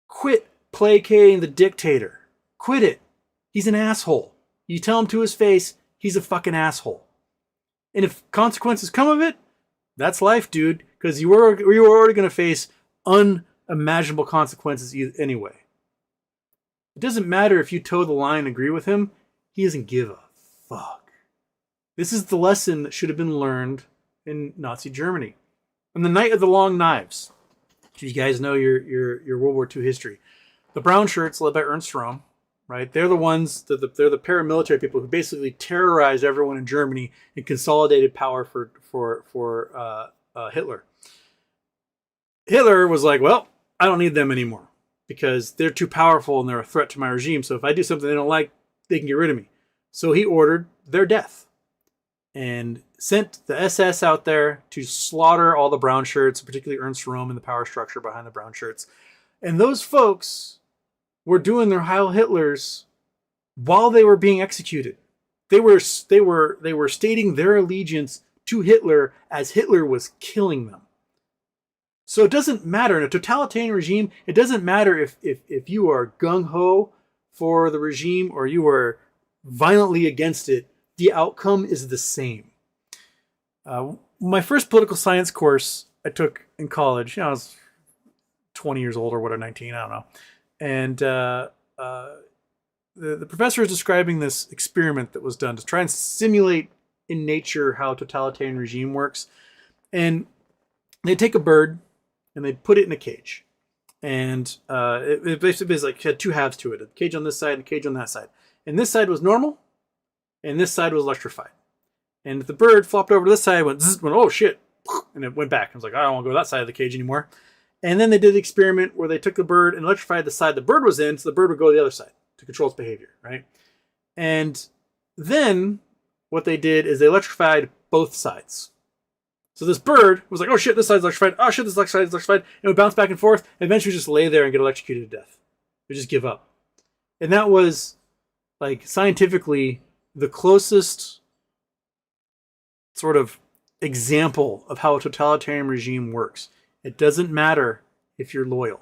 Speaker 2: Quit placating the dictator. Quit it. He's an asshole. You tell him to his face, he's a fucking asshole. And if consequences come of it, that's life, dude. Because you were already going to face unimaginable consequences anyway. It doesn't matter if you toe the line and agree with him. He doesn't give a fuck. This is the lesson that should have been learned in Nazi Germany. On the night of the long knives, you guys know your World War II history. The brown shirts led by Ernst Röhm, right? They're the ones, they're the paramilitary people who basically terrorized everyone in Germany and consolidated power for Hitler. Hitler was like, well, I don't need them anymore because they're too powerful and they're a threat to my regime. So if I do something they don't like, they can get rid of me. So he ordered their death and sent the SS out there to slaughter all the brown shirts, particularly Ernst Röhm and the power structure behind the brown shirts. And those folks were doing their Heil Hitlers while they were being executed. They were stating their allegiance to Hitler as Hitler was killing them. So it doesn't matter in a totalitarian regime. It doesn't matter if you are gung-ho for the regime or you are violently against it. The outcome is the same. My first political science course I took in college, I was 20 years old or whatever, 19, I don't know. And the professor is describing this experiment that was done to try and simulate in nature how a totalitarian regime works. And they take a bird and they put it in a cage. And it basically is like had two halves to it, a cage on this side and a cage on that side. And this side was normal, and this side was electrified. And the bird flopped over to this side, went, oh shit, and it went back. I was like, I don't want to go to that side of the cage anymore. And then they did the experiment where they took the bird and electrified the side the bird was in, so the bird would go to the other side to control its behavior, right? And then what they did is they electrified both sides. So this bird was like, oh shit, this side's electrified. Oh shit, this side's electrified. And it would bounce back and forth and eventually just lay there and get electrocuted to death. It would just give up. And that was, like, scientifically the closest sort of example of how a totalitarian regime works. It doesn't matter if you're loyal.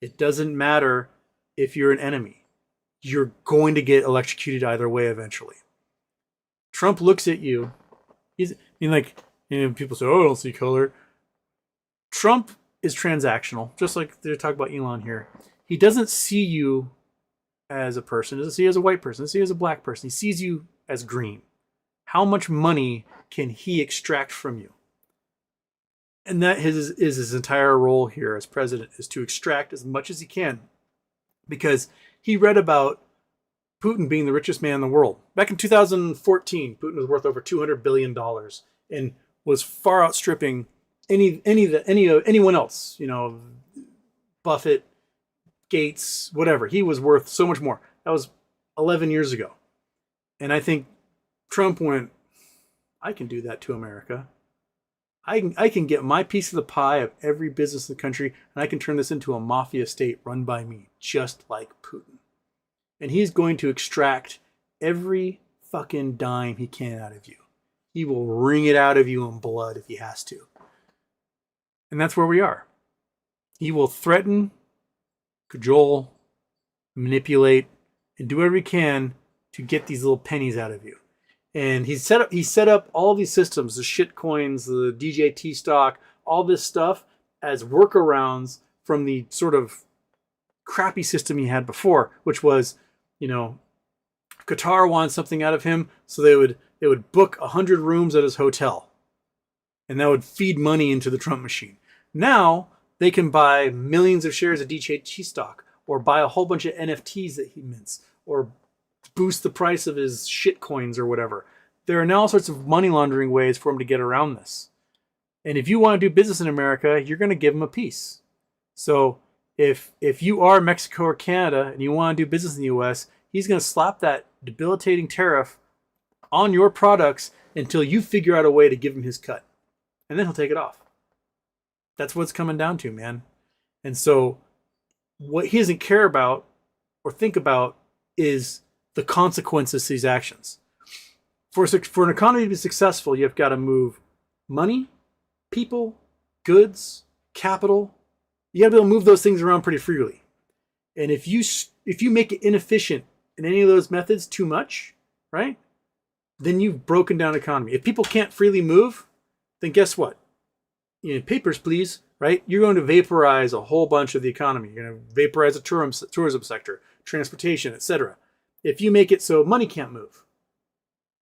Speaker 2: It doesn't matter if you're an enemy. You're going to get electrocuted either way eventually. Trump looks at you. People say, oh, I don't see color. Trump is transactional, just like they're talking about Elon here. He doesn't see you as a person? Does he see you as a white person? Does he see you as a black person? He sees you as green. How much money can he extract from you? And that is his entire role here as president, is to extract as much as he can. Because he read about Putin being the richest man in the world. Back in 2014, Putin was worth over $200 billion and was far outstripping anyone else. You know, Buffett, Gates, whatever. He was worth so much more. That was 11 years ago. And I think Trump went, I can do that to America. I can get my piece of the pie of every business in the country, and I can turn this into a mafia state run by me, just like Putin. And he's going to extract every fucking dime he can out of you. He will wring it out of you in blood if he has to. And that's where we are. He will threaten, cajole, manipulate, and do whatever he can to get these little pennies out of you. And he set up all these systems, the shit coins, the DJT stock, all this stuff as workarounds from the sort of crappy system he had before, which was, you know, Qatar wanted something out of him, so they would book 100 rooms at his hotel, and that would feed money into the Trump machine. Now they can buy millions of shares of DJT stock, or buy a whole bunch of NFTs that he mints, or boost the price of his shit coins or whatever. There are now all sorts of money laundering ways for him to get around this. And if you want to do business in America, you're going to give him a piece. So if you are Mexico or Canada and you want to do business in the US, he's going to slap that debilitating tariff on your products until you figure out a way to give him his cut. And then he'll take it off. That's what it's coming down to, man. And so what he doesn't care about or think about is the consequences of these actions. For an economy to be successful, you've got to move money, people, goods, capital. You got to be able to move those things around pretty freely. And if you make it inefficient in any of those methods too much, right, then you've broken down the economy. If people can't freely move, then guess what? You know, papers, please, right? You're going to vaporize a whole bunch of the economy. You're going to vaporize the tourism sector, transportation, etc. If you make it so money can't move,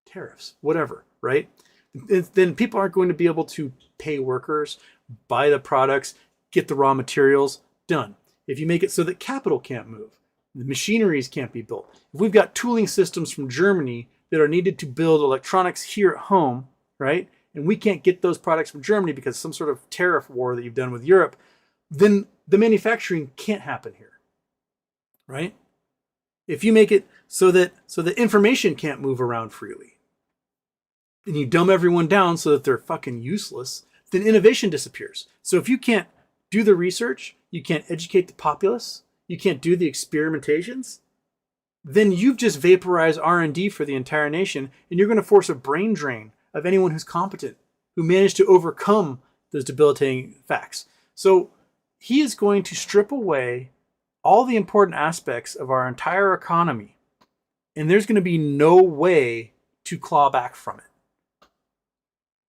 Speaker 2: tariffs, whatever, right? Then people aren't going to be able to pay workers, buy the products, get the raw materials, done. If you make it so that capital can't move, the machineries can't be built. If we've got tooling systems from Germany that are needed to build electronics here at home, right? And we can't get those products from Germany because of some sort of tariff war that you've done with Europe, then the manufacturing can't happen here, right? If you make it so that information can't move around freely, and you dumb everyone down so that they're fucking useless, then innovation disappears. So if you can't do the research, you can't educate the populace, you can't do the experimentations, then you've just vaporized R&D for the entire nation, and you're going to force a brain drain of anyone who's competent, who managed to overcome those debilitating facts. So he is going to strip away all the important aspects of our entire economy, and there's going to be no way to claw back from it.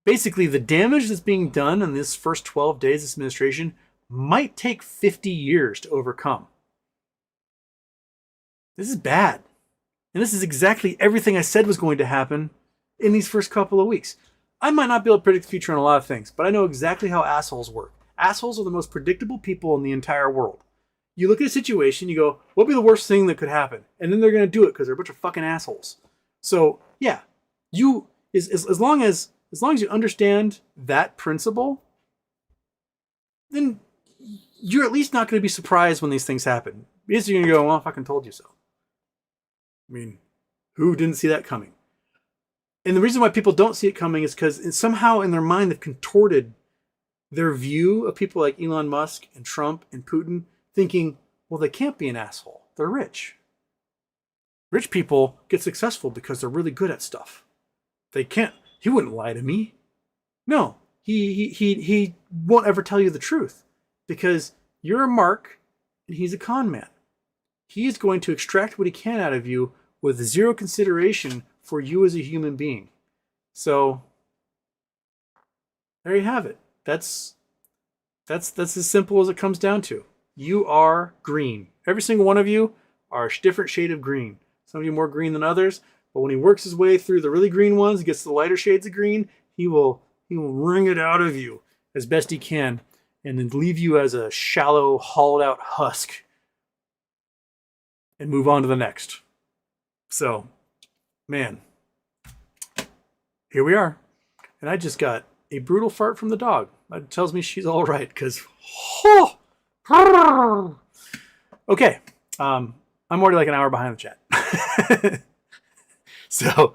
Speaker 2: Basically, the damage that's being done in this first 12 days of this administration might take 50 years to overcome. This is bad. And this is exactly everything I said was going to happen in these first couple of weeks. I might not be able to predict the future on a lot of things, but I know exactly how assholes work. Assholes are the most predictable people in the entire world. You look at a situation, you go, what would be the worst thing that could happen? And then they're going to do it because they're a bunch of fucking assholes. So, yeah, as long as you understand that principle, then you're at least not going to be surprised when these things happen. Because you're going to go, well, I fucking told you so. I mean, who didn't see that coming? And the reason why people don't see it coming is because somehow in their mind they've contorted their view of people like Elon Musk and Trump and Putin, thinking, well, they can't be an asshole. They're rich. Rich people get successful because they're really good at stuff. They can't. He wouldn't lie to me. No, he won't ever tell you the truth because you're a mark and he's a con man. He is going to extract what he can out of you with zero consideration for you as a human being. So there you have it. That's as simple as it comes down to. You are green. Every single one of you are a different shade of green. Some of you more green than others, but when he works his way through the really green ones, he gets to the lighter shades of green, he will wring it out of you as best he can and then leave you as a shallow, hollowed out husk and move on to the next. So, man, here we are. And I just got a brutal fart from the dog. That tells me she's all right because, okay. I'm already like an hour behind the chat. So,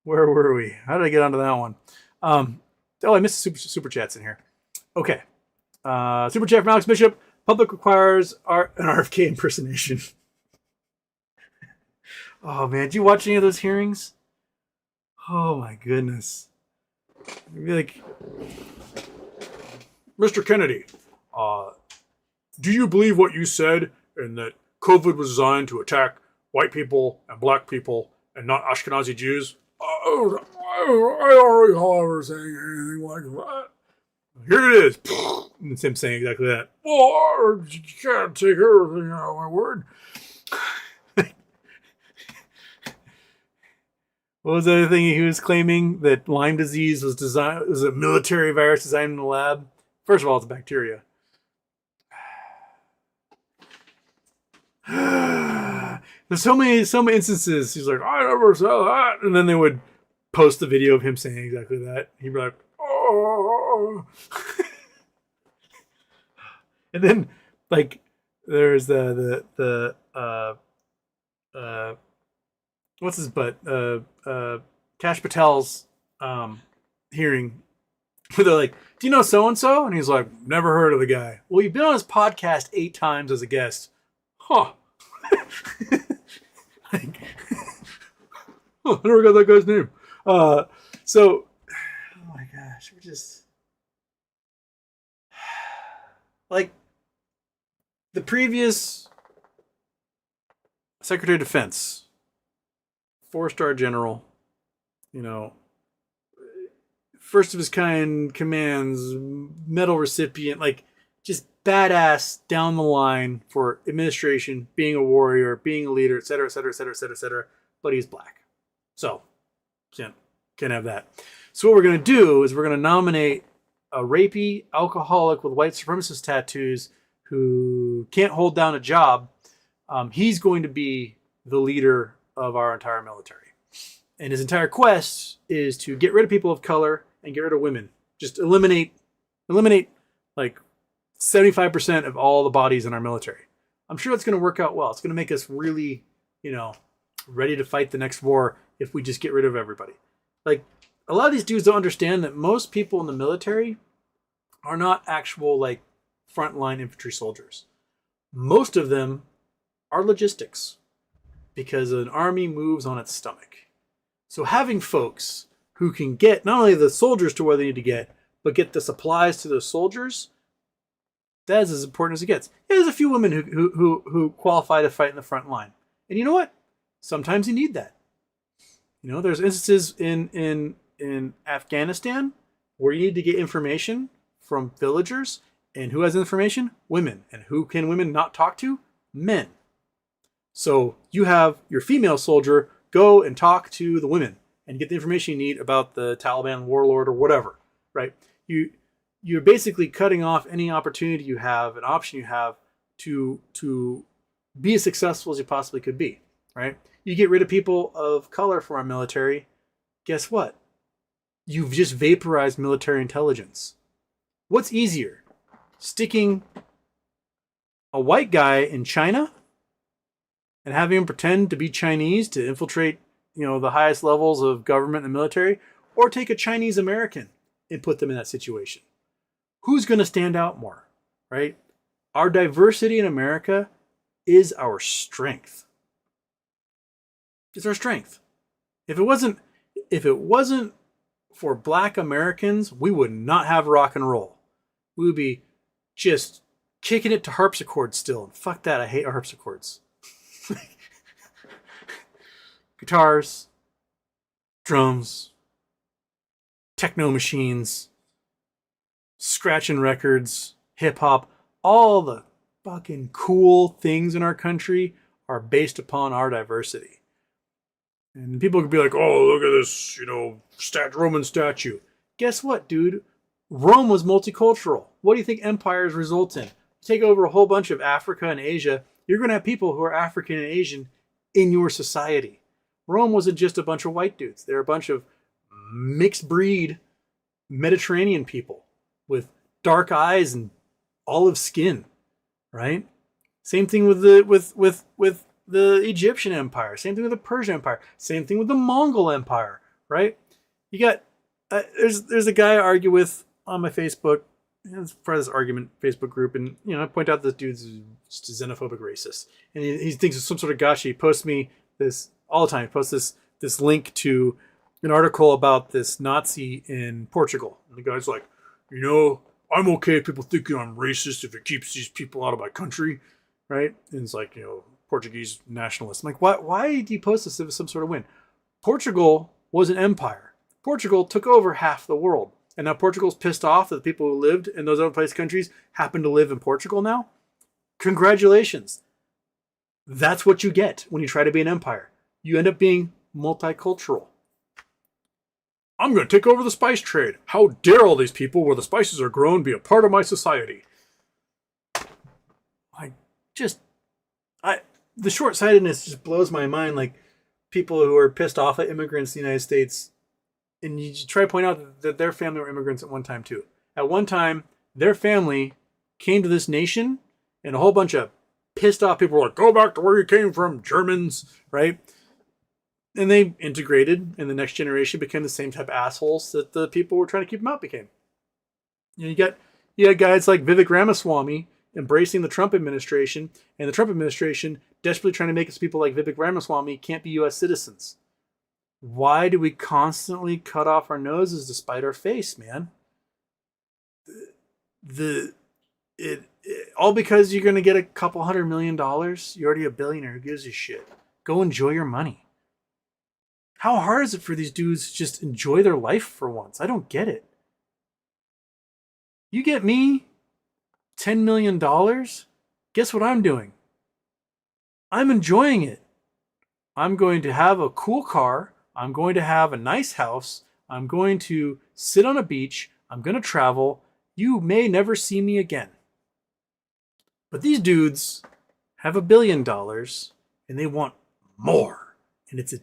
Speaker 2: where were we? How did I get onto that one? I missed super chats in here. Okay. Super chat from Alex Bishop. Public requires an RFK impersonation. Oh, man. Did you watch any of those hearings? Oh, my goodness. I'd be like, Mr. Kennedy, do you believe what you said in that COVID was designed to attack white people and black people and not Ashkenazi Jews? I don't recall ever saying anything like that. Here it is. And it's him saying exactly that. Oh, you can't take everything out of my word. What was the other thing he was claiming? That Lyme disease was a military virus designed in the lab? First of all, it's a bacteria. There's so many instances. He's like, I never said that. And then they would post the video of him saying exactly that. He'd be like, oh. And then, like, there's the what's his butt? Kash Patel's hearing where they're like, do you know so-and-so? And he's like, never heard of the guy. Well, you've been on his podcast 8 times as a guest. Huh. Like, oh, I never got that guy's name. So, oh my gosh, we're just like the previous Secretary of Defense, 4-star general, first of his kind commands, medal recipient, like just badass down the line for administration, being a warrior, being a leader, et cetera, et cetera, et cetera, et cetera, et cetera. But he's black. So, can't have that. So what we're going to do is we're going to nominate a rapey alcoholic with white supremacist tattoos who can't hold down a job. He's going to be the leader of our entire military. And his entire quest is to get rid of people of color and get rid of women. Just eliminate like 75% of all the bodies in our military. I'm sure it's going to work out well. It's going to make us really, ready to fight the next war if we just get rid of everybody. Like, a lot of these dudes don't understand that most people in the military are not actual, like, frontline infantry soldiers. Most of them are logistics because an army moves on its stomach. So having folks who can get not only the soldiers to where they need to get, but get the supplies to those soldiers, that is as important as it gets. Yeah, there's a few women who qualify to fight in the front line. And you know what? Sometimes you need that. There's instances in Afghanistan where you need to get information from villagers. And who has information? Women. And who can women not talk to? Men. So you have your female soldier go and talk to the women and get the information you need about the Taliban warlord or whatever, right? You're basically cutting off any opportunity you have, an option you have to be as successful as you possibly could be, right? You get rid of people of color from our military, guess what? You've just vaporized military intelligence. What's easier? Sticking a white guy in China and having him pretend to be Chinese to infiltrate, the highest levels of government and military, or take a Chinese American and put them in that situation? Who's going to stand out more, right? Our diversity in America is our strength. It's our strength. If it wasn't for black Americans, we would not have rock and roll. We would be just kicking it to harpsichords still. And fuck that, I hate harpsichords. Guitars, drums, techno machines, scratching records, hip hop, all the fucking cool things in our country are based upon our diversity. And people could be like, oh, look at this, Roman statue. Guess what, dude? Rome was multicultural. What do you think empires result in? Take over a whole bunch of Africa and Asia, you're going to have people who are African and Asian in your society. Rome wasn't just a bunch of white dudes. They're a bunch of mixed breed Mediterranean people with dark eyes and olive skin, right? Same thing with the Egyptian Empire. Same thing with the Persian Empire. Same thing with the Mongol Empire, right? You got there's a guy I argue with on my Facebook. It's part of this argument Facebook group, and I point out this dude's just a xenophobic racist, and he thinks it's some sort of gotcha. He posts me this all the time. He posts this link to an article about this Nazi in Portugal, and the guy's like, I'm okay with people thinking I'm racist if it keeps these people out of my country, right? And it's like, Portuguese nationalists. I'm like, why do you post this if it's some sort of win? Portugal was an empire. Portugal took over half the world. And now Portugal's pissed off that the people who lived in those other countries happen to live in Portugal now. Congratulations. That's what you get when you try to be an empire. You end up being multicultural. I'm going to take over the spice trade. How dare all these people where the spices are grown be a part of my society? The short-sightedness just blows my mind. Like, people who are pissed off at immigrants in the United States, and you try to point out that their family were immigrants at one time too. At one time, their family came to this nation, and a whole bunch of pissed off people were like, go back to where you came from, Germans, right? And they integrated, and the next generation became the same type of assholes that the people were trying to keep them out became. You got guys like Vivek Ramaswamy embracing the Trump administration, and the Trump administration desperately trying to make us people like Vivek Ramaswamy can't be U.S. citizens. Why do we constantly cut off our noses to spite our face, man? All because you're going to get a couple $100 million? You're already a billionaire. Who gives a shit? Go enjoy your money. How hard is it for these dudes to just enjoy their life for once? I don't get it. You get me $10 million? Guess what I'm doing? I'm enjoying it. I'm going to have a cool car. I'm going to have a nice house. I'm going to sit on a beach. I'm going to travel. You may never see me again. But these dudes have $1 billion and they want more. And it's a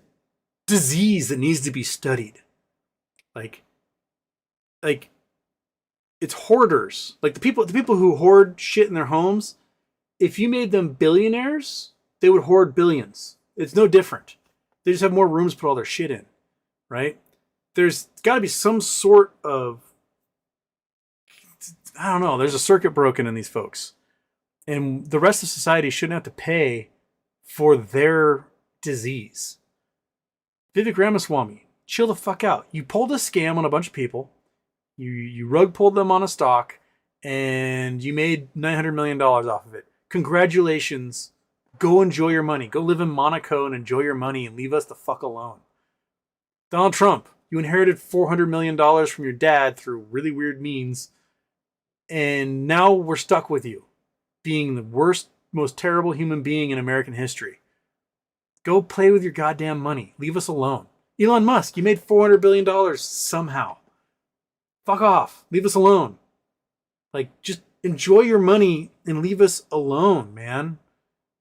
Speaker 2: disease that needs to be studied. Like it's hoarders. Like the people who hoard shit in their homes, if you made them billionaires, they would hoard billions. It's no different. They just have more rooms to put all their shit in, right? There's got to be some sort of, I don't know, there's a circuit broken in these folks. And the rest of society shouldn't have to pay for their disease. Vivek Ramaswamy, chill the fuck out. You pulled a scam on a bunch of people. You rug pulled them on a stock, and you made $900 million off of it. Congratulations. Go enjoy your money. Go live in Monaco and enjoy your money and leave us the fuck alone. Donald Trump, you inherited $400 million from your dad through really weird means, and now we're stuck with you being the worst, most terrible human being in American history. Go play with your goddamn money. Leave us alone. Elon Musk, you made $400 billion somehow. Fuck off. Leave us alone. Like, just enjoy your money and leave us alone, man.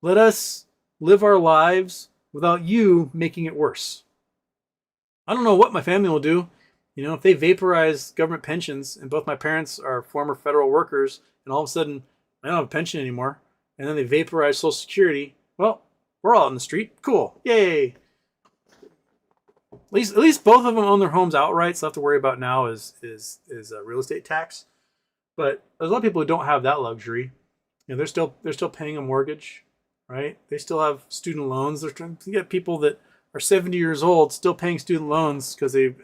Speaker 2: Let us live our lives without you making it worse. I don't know what my family will do. If they vaporize government pensions, and both my parents are former federal workers, and all of a sudden I don't have a pension anymore, and then they vaporize Social Security, well, we're all on the street. Cool. Yay. At least both of them own their homes outright, so all I have to worry about now is a real estate tax. But there's a lot of people who don't have that luxury. They're still paying a mortgage, right? They still have student loans. They're trying to get people that are 70 years old still paying student loans because they've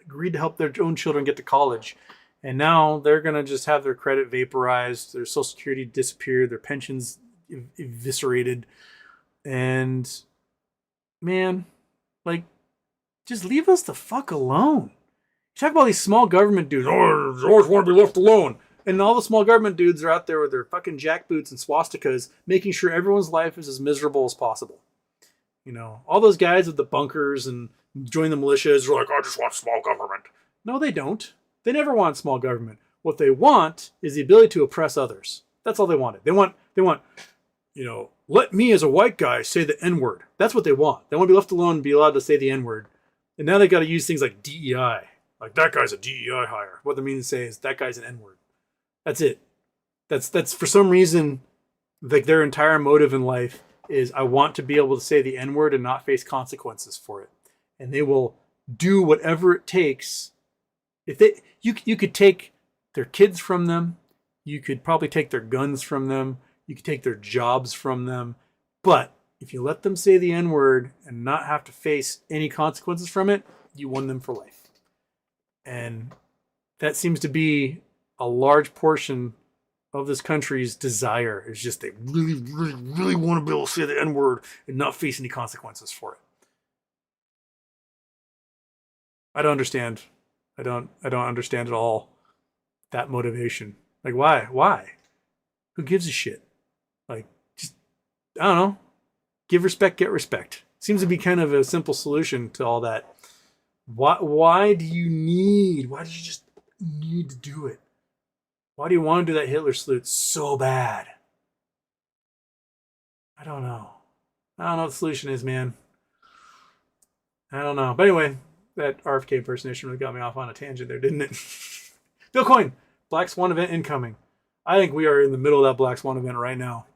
Speaker 2: agreed to help their own children get to college. And now they're going to just have their credit vaporized, their Social Security disappeared, their pensions eviscerated. And man, just leave us the fuck alone. You talk about these small government dudes. Oh, I always want to be left alone. And all the small government dudes are out there with their fucking jackboots and swastikas, making sure everyone's life is as miserable as possible. You know, all those guys with the bunkers and join the militias are like, I just want small government. No, they don't. They never want small government. What they want is the ability to oppress others. That's all they wanted. They want, let me as a white guy say the N-word. That's what they want. They want to be left alone and be allowed to say the N-word. And now they've got to use things like DEI. Like, that guy's a DEI hire. What they mean to say is that guy's an N-word. That's it. That's for some reason, like, their entire motive in life is, I want to be able to say the N-word and not face consequences for it. And they will do whatever it takes. You could take their kids from them. You could probably take their guns from them. You could take their jobs from them. But if you let them say the N-word and not have to face any consequences from it, you won them for life. And that seems to be a large portion of this country's desire. Is just they really, really, really want to be able to say the N-word and not face any consequences for it. I don't understand. I don't understand at all that motivation. Like, why? Why? Who gives a shit? Like, just, I don't know. Give respect, get respect. Seems to be kind of a simple solution to all that. Why do you just need to do it? Why do you want to do that Hitler salute so bad? I don't know. I don't know what the solution is, man. I don't know. But anyway, that RFK impersonation really got me off on a tangent there, didn't it? Bill Coin, Black Swan event incoming. I think we are in the middle of that Black Swan event right now.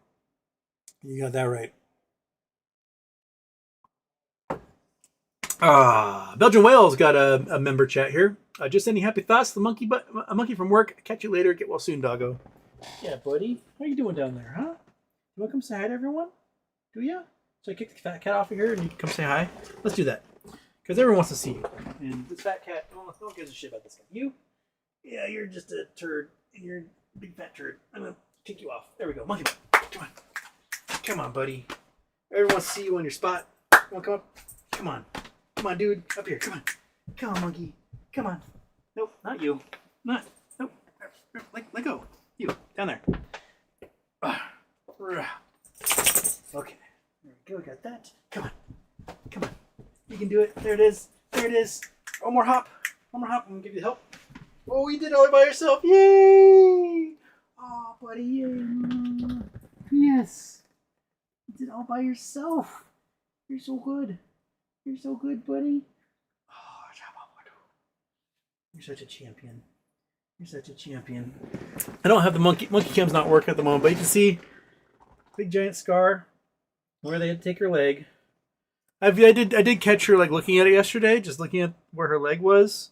Speaker 2: You got that right. Belgian Whales got a member chat here. Just sending happy thoughts to a monkey from work. Catch you later. Get well soon, doggo. Yeah, buddy. How you doing down there, huh? You want to come say hi to everyone? Do ya? So I kick the fat cat off of here and you can come say hi? Let's do that. Because everyone wants to see you. And this fat cat, no one gives a shit about this guy. You? Yeah, you're just a turd. You're a big fat turd. I'm going to kick you off. There we go. Monkey. Come on. Come on, buddy. Everyone wants to see you on your spot. You want to come up? Come on. Come on, dude. Up here. Come on. Come on, monkey. Come on. Nope, not you. Nope. Let go. You. Down there. Okay. There we go. Got that. Come on. Come on. You can do it. There it is. There it is. One more hop. One more hop. I'm going to give you the help. Oh, you did it all by yourself. Yay! Oh, buddy. Yay. Yes. You did it all by yourself. You're so good. You're so good, buddy. You're such a champion. You're such a champion. I don't have the monkey cam's not working at the moment, but you can see big giant scar where they had to take her leg. I did catch her like looking at it yesterday, just looking at where her leg was,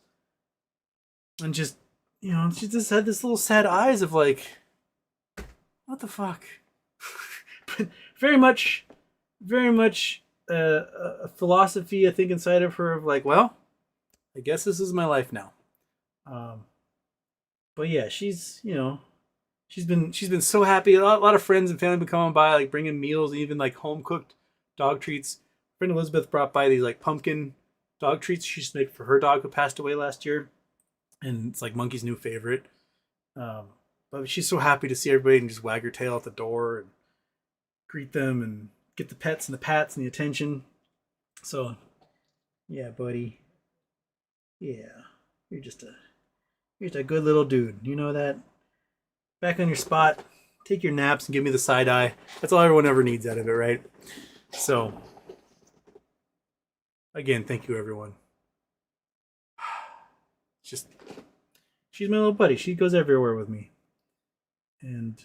Speaker 2: and just she just had this little sad eyes of like, what the fuck. But very much a philosophy I think inside of her of like, well, I guess this is my life now. But yeah, she's been so happy. A lot of friends and family been coming by, like bringing meals, even like home cooked dog treats. Friend Elizabeth brought by these like pumpkin dog treats she used to make for her dog who passed away last year, and it's like Monkey's new favorite. But she's so happy to see everybody and just wag her tail at the door and greet them and get the pets and the pats and the attention. So, yeah, buddy. Yeah, you're just a good little dude. You know that? Back on your spot, take your naps and give me the side eye. That's all everyone ever needs out of it, right? So, again, thank you, everyone. She's my little buddy. She goes everywhere with me. And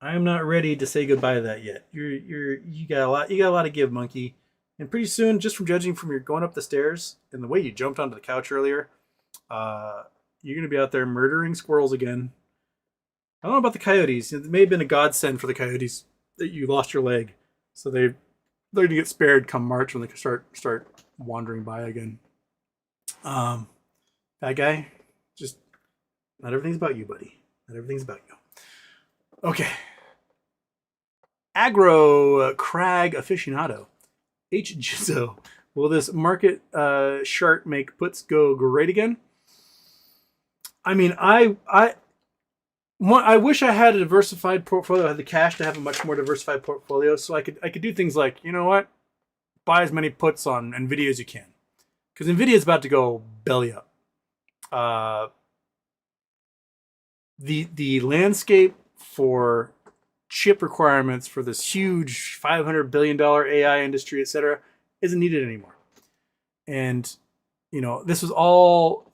Speaker 2: I am not ready to say goodbye to that yet. You got a lot to give, Monkey. And pretty soon, just from judging from your going up the stairs and the way you jumped onto the couch earlier, you're going to be out there murdering squirrels again. I don't know about the coyotes. It may have been a godsend for the coyotes that you lost your leg. So they're going to get spared come March when they start wandering by again. That guy, just not everything's about you, buddy. Not everything's about you. Okay. Agro Crag Aficionado. H. Jizzo. Will this market chart make puts go great again? I mean, I wish I had a diversified portfolio. I had the cash to have a much more diversified portfolio, so I could do things like, you know what, buy as many puts on Nvidia as you can, because Nvidia is about to go belly up. The landscape for chip requirements for this huge $500 billion AI industry, etc., isn't needed anymore. And this was all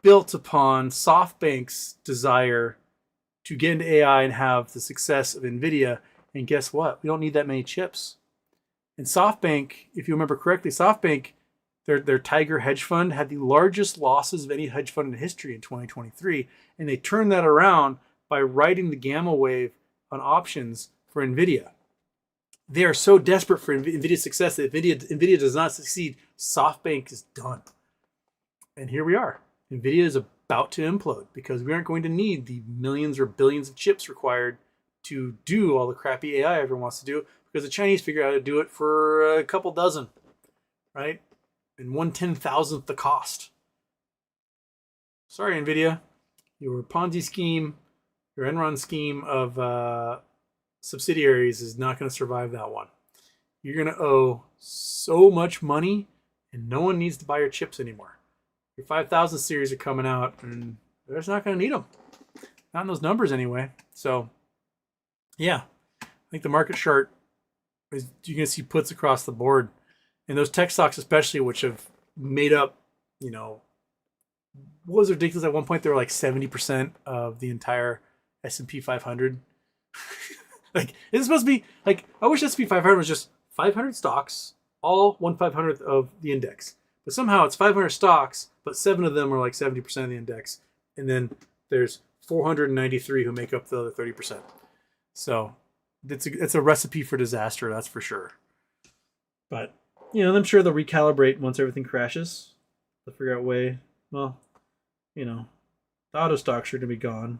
Speaker 2: built upon SoftBank's desire to get into AI and have the success of NVIDIA. And guess what? We don't need that many chips. And SoftBank, if you remember correctly, SoftBank, their Tiger hedge fund had the largest losses of any hedge fund in history in 2023. And they turned that around by riding the gamma wave on options for NVIDIA. They are so desperate for NVIDIA's success that if NVIDIA does not succeed, SoftBank is done. And here we are. NVIDIA is about to implode because we aren't going to need the millions or billions of chips required to do all the crappy AI everyone wants to do, because the Chinese figure out how to do it for a couple dozen, right? And 1/10,000th the cost. Sorry, NVIDIA. Your Ponzi scheme, your Enron scheme of subsidiaries is not going to survive that one. You're going to owe so much money, and no one needs to buy your chips anymore. Your 5000 series are coming out, and they're just not going to need them. Not in those numbers anyway. So, yeah, I think the market chart is, you're going to see puts across the board. And those tech stocks especially, which have made up, what was ridiculous at one point, they were like 70% of the entire S&P 500. Like, it's supposed to be, like, I wish S&P 500 was just 500 stocks, all 1/500th of the index. But somehow it's 500 stocks, but 7 of them are like 70% of the index. And then there's 493 who make up the other 30%. So it's a recipe for disaster, that's for sure. But, I'm sure they'll recalibrate once everything crashes. They'll figure out a way. Well, the auto stocks are going to be gone.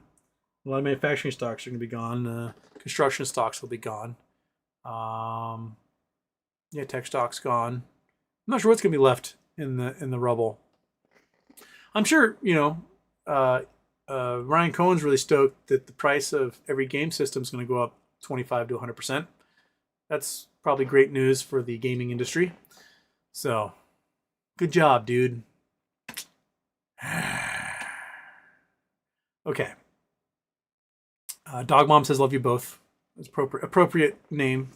Speaker 2: A lot of manufacturing stocks are going to be gone. Construction stocks will be gone. Tech stocks gone. I'm not sure what's going to be left in the rubble. I'm sure, Ryan Cohen's really stoked that the price of every game system is going to go up 25 to 100%. That's probably great news for the gaming industry. So, good job, dude. Okay. Dog Mom says, love you both. That's appropriate name.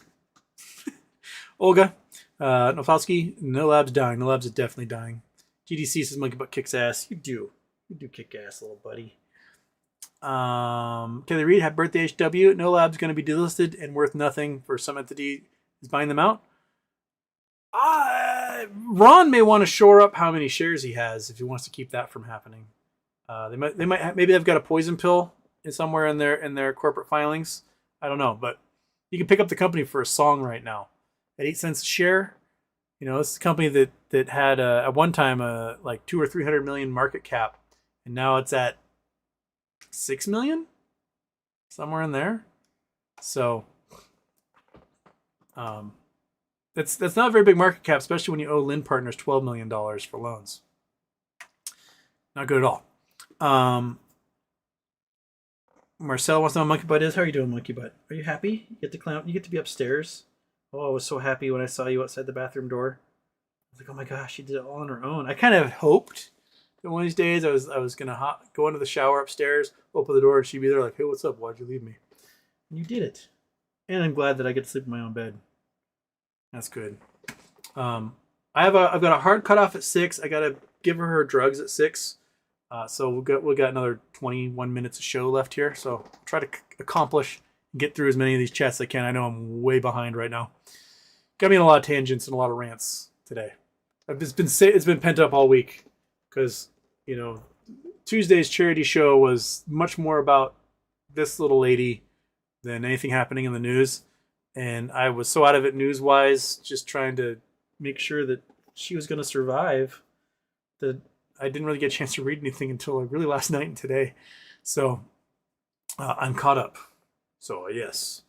Speaker 2: Olga, Nofalski, no labs dying. No labs is definitely dying. GDC says, monkey butt kicks ass. You do kick ass, little buddy. Kelly Reed, happy birthday, HW. No labs going to be delisted and worth nothing for some entity is buying them out. Ron may want to shore up how many shares he has if he wants to keep that from happening. Maybe they've got a poison pill somewhere in their corporate filings. I don't know, but you can pick up the company for a song right now at 8 cents a share. It's a company that had at one time like 200 or 300 million market cap, and now it's at 6 million, somewhere in there. So, that's not a very big market cap, especially when you owe Lin Partners $12 million for loans. Not good at all. Marcel wants to know what Monkey Butt is. How are you doing, Monkey Butt? Are you happy? You get to climb. You get to be upstairs. Oh, I was so happy when I saw you outside the bathroom door. I was like, oh my gosh, she did it all on her own. I kind of hoped that one of these days I was gonna go into the shower upstairs, open the door, and she'd be there like, hey, what's up? Why'd you leave me? And you did it. And I'm glad that I get to sleep in my own bed. That's good. I've got a hard cutoff at 6. I gotta give her drugs at 6. So we'll got another 21 minutes of show left here. So I'll try to accomplish and get through as many of these chats as I can. I know I'm way behind right now. Got me in a lot of tangents and a lot of rants today. It's been pent up all week because Tuesday's charity show was much more about this little lady than anything happening in the news, and I was so out of it news wise, just trying to make sure that she was going to survive, that I didn't really get a chance to read anything until really last night and today. So I'm caught up. So yes.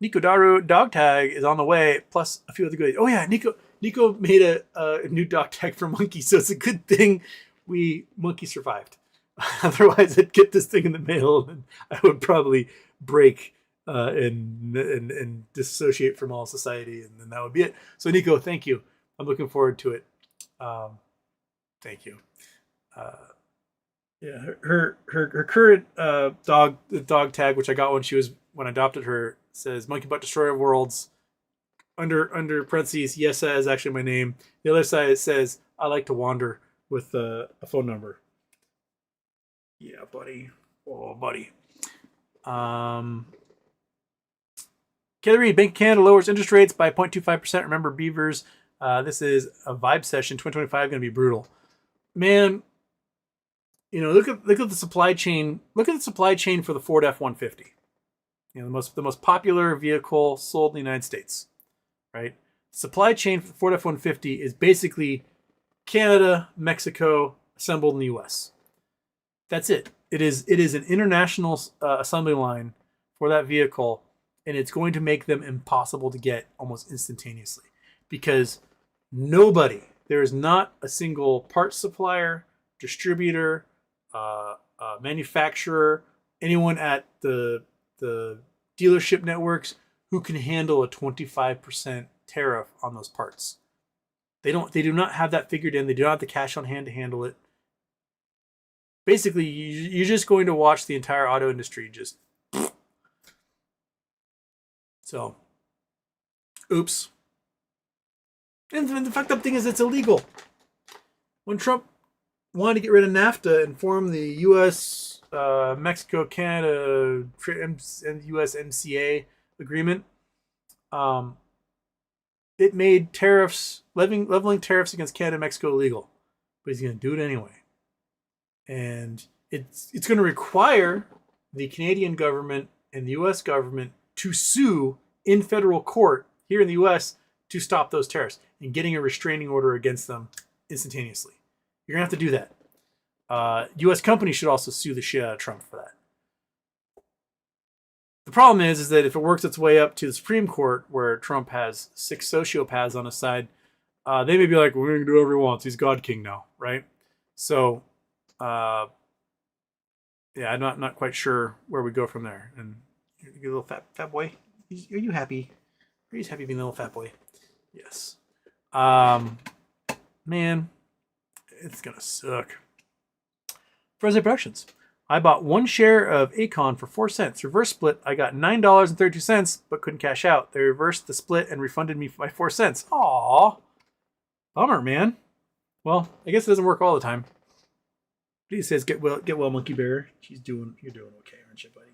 Speaker 2: Nico Daru dog tag is on the way, plus a few other good. Oh yeah, Nico made a new dog tag for Monkey, so it's a good thing monkey survived. Otherwise, I'd get this thing in the mail and I would probably break and dissociate from all society, and then that would be it. So, Nico, thank you. I'm looking forward to it. Thank you. Yeah, her current dog tag, which I got when I adopted her, says "Monkey Butt Destroyer of Worlds." Under parentheses, Yesa is actually my name. The other side it says I like to wander with a phone number. Yeah, buddy. Oh, buddy. Kelly Reed, Bank of Canada lowers interest rates by 0.25%. Remember, Beavers. This is a vibe session. 2025 going to be brutal. Man, look at the supply chain. Look at the supply chain for the Ford F-150. The most popular vehicle sold in the United States. Right? Supply chain for the Ford F-150 is basically Canada, Mexico, assembled in the U.S. That's it. It is an international assembly line for that vehicle, and it's going to make them impossible to get almost instantaneously because there is not a single parts supplier, distributor, manufacturer, anyone at the dealership networks who can handle a 25% tariff on those parts. They do not have that figured in. They do not have the cash on hand to handle it. Basically, you're just going to watch the entire auto industry just. So, oops. And the fucked up thing is it's illegal. When Trump wanted to get rid of NAFTA and form the U.S., Mexico, Canada, and U.S. MCA agreement, it made tariffs, leveling tariffs against Canada and Mexico illegal. But he's going to do it anyway. And it's going to require the Canadian government and the U.S. government to sue in federal court here in the U.S. to stop those tariffs and getting a restraining order against them instantaneously. You're going to have to do that. U.S. companies should also sue the shit out of Trump for that. The problem is that if it works its way up to the Supreme Court, where Trump has 6 sociopaths on his side, they may be like, we're going to do whatever he wants. He's God King now, right? So, yeah, I'm not quite sure where we go from there. And you little fat boy, are you happy? Are you happy being a little fat boy? Yes. Man, it's gonna suck. Fresno Productions. I bought 1 share of Acon for 4 cents. Reverse split. I got $9.32, but couldn't cash out. They reversed the split and refunded me my 4 cents. Aww. Bummer, man. Well, I guess it doesn't work all the time. He says, "Get well, Monkey Bear." You're doing okay, aren't you, buddy?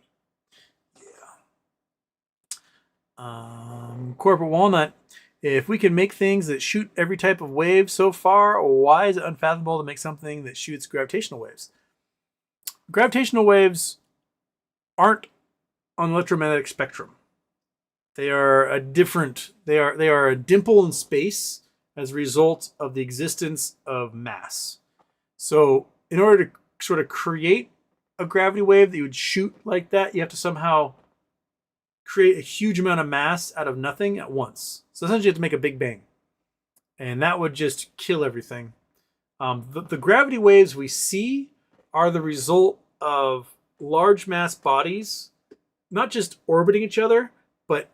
Speaker 2: Yeah. Corporate Walnut. If we can make things that shoot every type of wave so far, why is it unfathomable to make something that shoots gravitational waves? Gravitational waves aren't on the electromagnetic spectrum. They are a dimple in space as a result of the existence of mass. So in order to sort of create a gravity wave that you would shoot like that, you have to somehow create a huge amount of mass out of nothing at once. So essentially you have to make a big bang. And that would just kill everything. The gravity waves we see are the result of large mass bodies, not just orbiting each other, but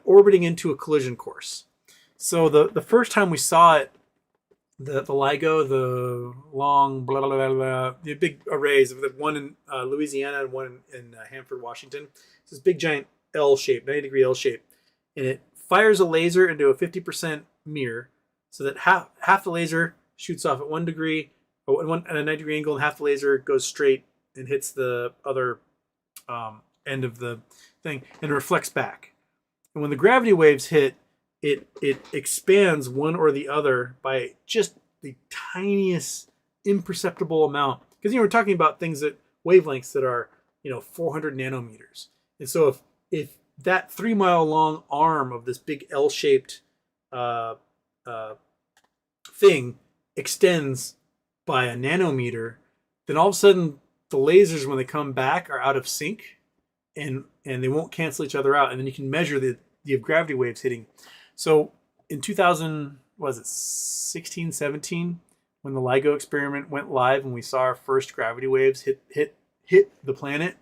Speaker 2: orbiting into a collision course. So the first time we saw it, the LIGO, the long blah blah blah blah, the big arrays of the one in Louisiana and one in Hanford, Washington. It's this big giant L shape, 90-degree L shape, and it fires a laser into a 50% mirror, so that half the laser shoots off at 1 degree or at a 90-degree angle, and half the laser goes straight and hits the other end of the thing and reflects back. And when the gravity waves hit, it expands one or the other by just the tiniest imperceptible amount. Because we're talking about things that wavelengths that are 400 nanometers. And so if that 3-mile long arm of this big L-shaped thing extends by a nanometer, then all of a sudden the lasers, when they come back, are out of sync and they won't cancel each other out. And then you can measure the gravity waves hitting. So in 2016, 17, when the LIGO experiment went live and we saw our first gravity waves hit the planet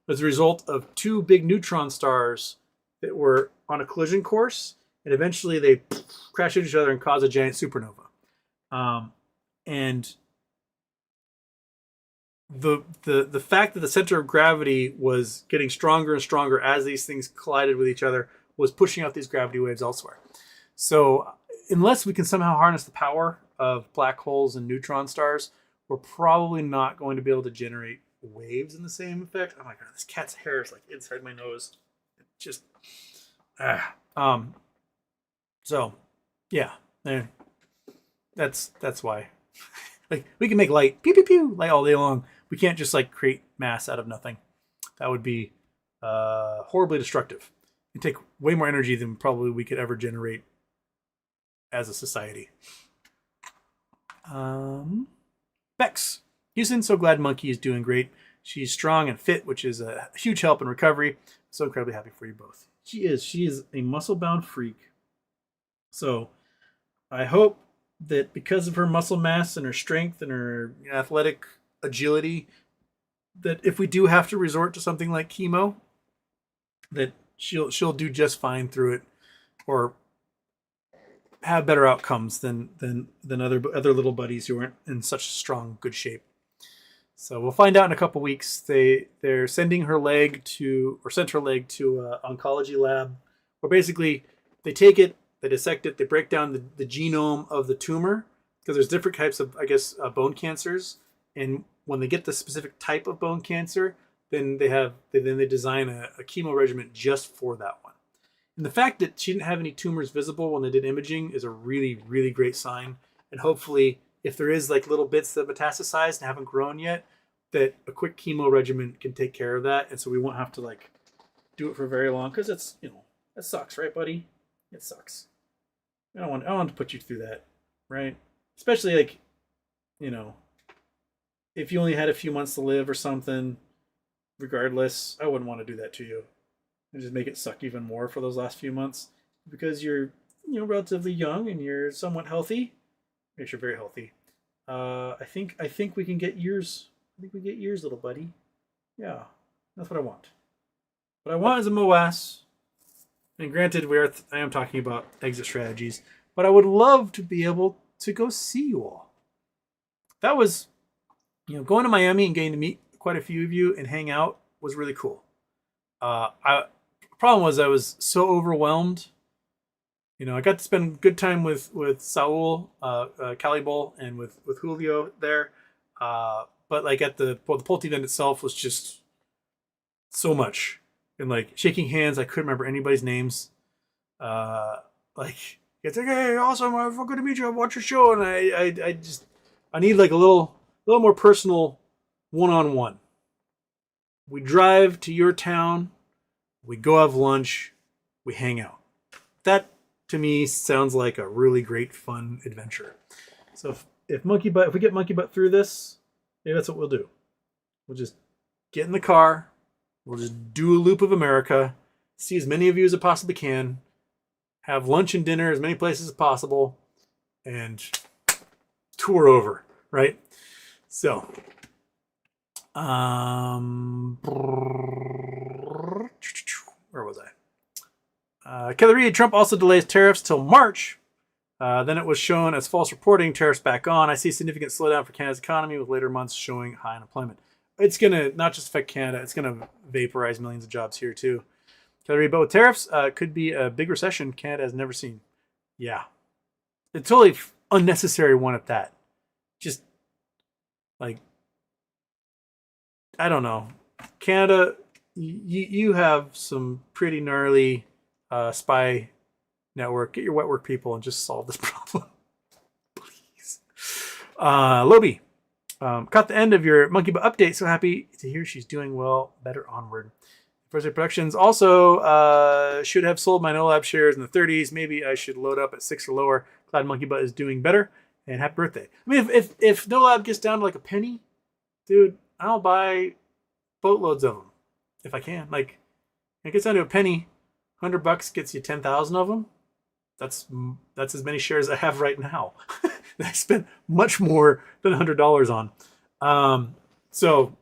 Speaker 2: was a result of two big neutron stars that were on a collision course, and eventually they crash into each other and cause a giant supernova. And the fact that the center of gravity was getting stronger and stronger as these things collided with each other was pushing out these gravity waves elsewhere. So unless we can somehow harness the power of black holes and neutron stars, we're probably not going to be able to generate waves in the same effect. Oh my god, this cat's hair is like inside my nose. It just so yeah, that's why. Like, we can make light, pew pew pew, light all day long. We can't just like create mass out of nothing. That would be horribly destructive. It'd take way more energy than probably we could ever generate as a society. Bex, Houston, so glad Monkey is doing great. She's strong and fit, which is a huge help in recovery. So incredibly happy for you both. She is a muscle-bound freak. So I hope that because of her muscle mass and her strength and her athletic agility, that if we do have to resort to something like chemo, that she'll do just fine through it, or have better outcomes than other little buddies who aren't in such strong good shape. So we'll find out in a couple weeks. They're sending her leg to, or sent her leg to an oncology lab, where basically they take it, they dissect it, they break down the genome of the tumor, because there's different types of, I guess, bone cancers. And when they get the specific type of bone cancer, then they design a chemo regimen just for that one. And the fact that she didn't have any tumors visible when they did imaging is a really, really great sign. And hopefully, if there is like little bits that metastasized and haven't grown yet, that a quick chemo regimen can take care of that. And so we won't have to like do it for very long, because it's, that sucks, right, buddy? It sucks. I don't want to put you through that, right? Especially like, if you only had a few months to live or something, regardless, I wouldn't want to do that to you. And just make it suck even more for those last few months, because you're, relatively young and you're somewhat healthy. Yes, you're very healthy. I think we can get years. I think we get years, little buddy. Yeah, that's what I want. What I want is a MOAS. And granted, I am talking about exit strategies, but I would love to be able to go see you all. That was, going to Miami and getting to meet quite a few of you and hang out was really cool. Problem was I was so overwhelmed. I got to spend good time with Saul, Calibol, and with Julio there. But like at the Pulte event itself was just so much. And like shaking hands, I couldn't remember anybody's names. Like it's like, hey, awesome! I'm good to meet you. I watch your show, and I need like a little more personal one-on-one. We drive to your town, we go have lunch, we hang out. That to me sounds like a really great fun adventure. So if we get Monkey Butt through this, maybe that's what we'll do. We'll just get in the car. We'll just do a loop of America, see as many of you as I possibly can, have lunch and dinner as many places as possible, and tour over, right? So, where was I? Kelly Reed, Trump also delays tariffs till March. Then it was shown as false reporting, tariffs back on. I see significant slowdown for Canada's economy, with later months showing high unemployment. It's going to not just affect Canada, it's going to vaporize millions of jobs here too. Kelly Reed, but with tariffs, could be a big recession Canada has never seen. Yeah. It's totally unnecessary one at that. Just, like, I don't know. Canada, you have some pretty gnarly spy network. Get your wet work people and just solve this problem. Please. Lobi. Caught the end of your Monkey Butt update. So happy to hear she's doing well. Better onward. First Productions also should have sold my No Lab shares in the 30s. Maybe I should load up at 6 or lower. Glad Monkey Butt is doing better. And happy birthday. I mean, if No Lab gets down to like a penny, dude, I'll buy boatloads of them if I can. Like, it gets down to a penny. $100 gets you 10,000 of them. That's as many shares I have right now. that I spent much more than $100 on. So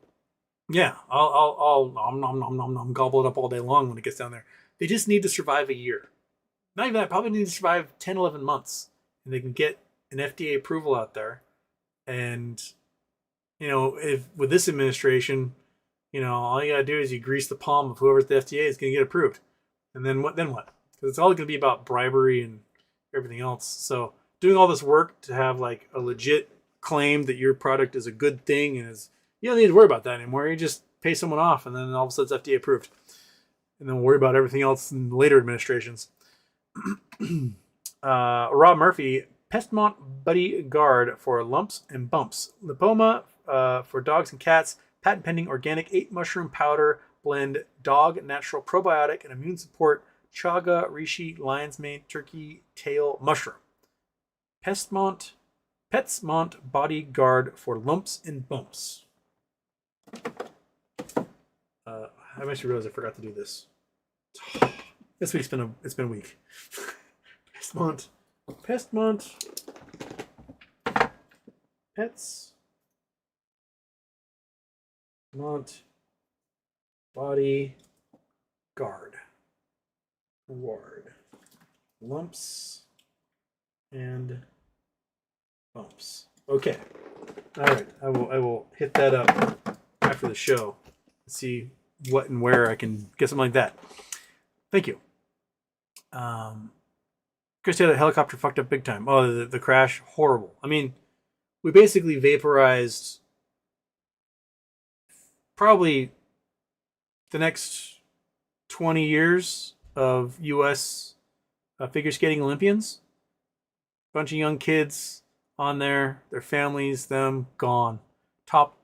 Speaker 2: yeah, I'll nom, gobble it up all day long when it gets down there. They just need to survive a year. Not even that, probably need to survive 10, 11 months. And they can get an FDA approval out there. And, if with this administration, all you got to do is you grease the palm of whoever's the FDA is going to get approved. And then what? Because it's all going to be about bribery and everything else. So doing all this work to have like a legit claim that your product is a good thing and you don't need to worry about that anymore. You just pay someone off and then all of a sudden it's FDA approved. And then we'll worry about everything else in later administrations. Rob Murphy, Pestmont Buddy Guard for lumps and bumps. Lipoma for dogs and cats. Patent pending organic 8 mushroom powder blend dog natural probiotic and immune support chaga reishi lion's mane turkey tail mushroom. Pestmont Bodyguard for lumps and bumps. I actually realized I forgot to do this. This week's been a week. Pestmont Body Guard. Lumps and bumps. Okay. All right. I will hit that up after the show. See what and where I can get something like that. Thank you. Chris said the helicopter fucked up big time. Oh, the crash, horrible. I mean, we basically vaporized probably the next 20 years of U.S. Figure skating Olympians. Bunch of young kids on there, their families, them gone. Top,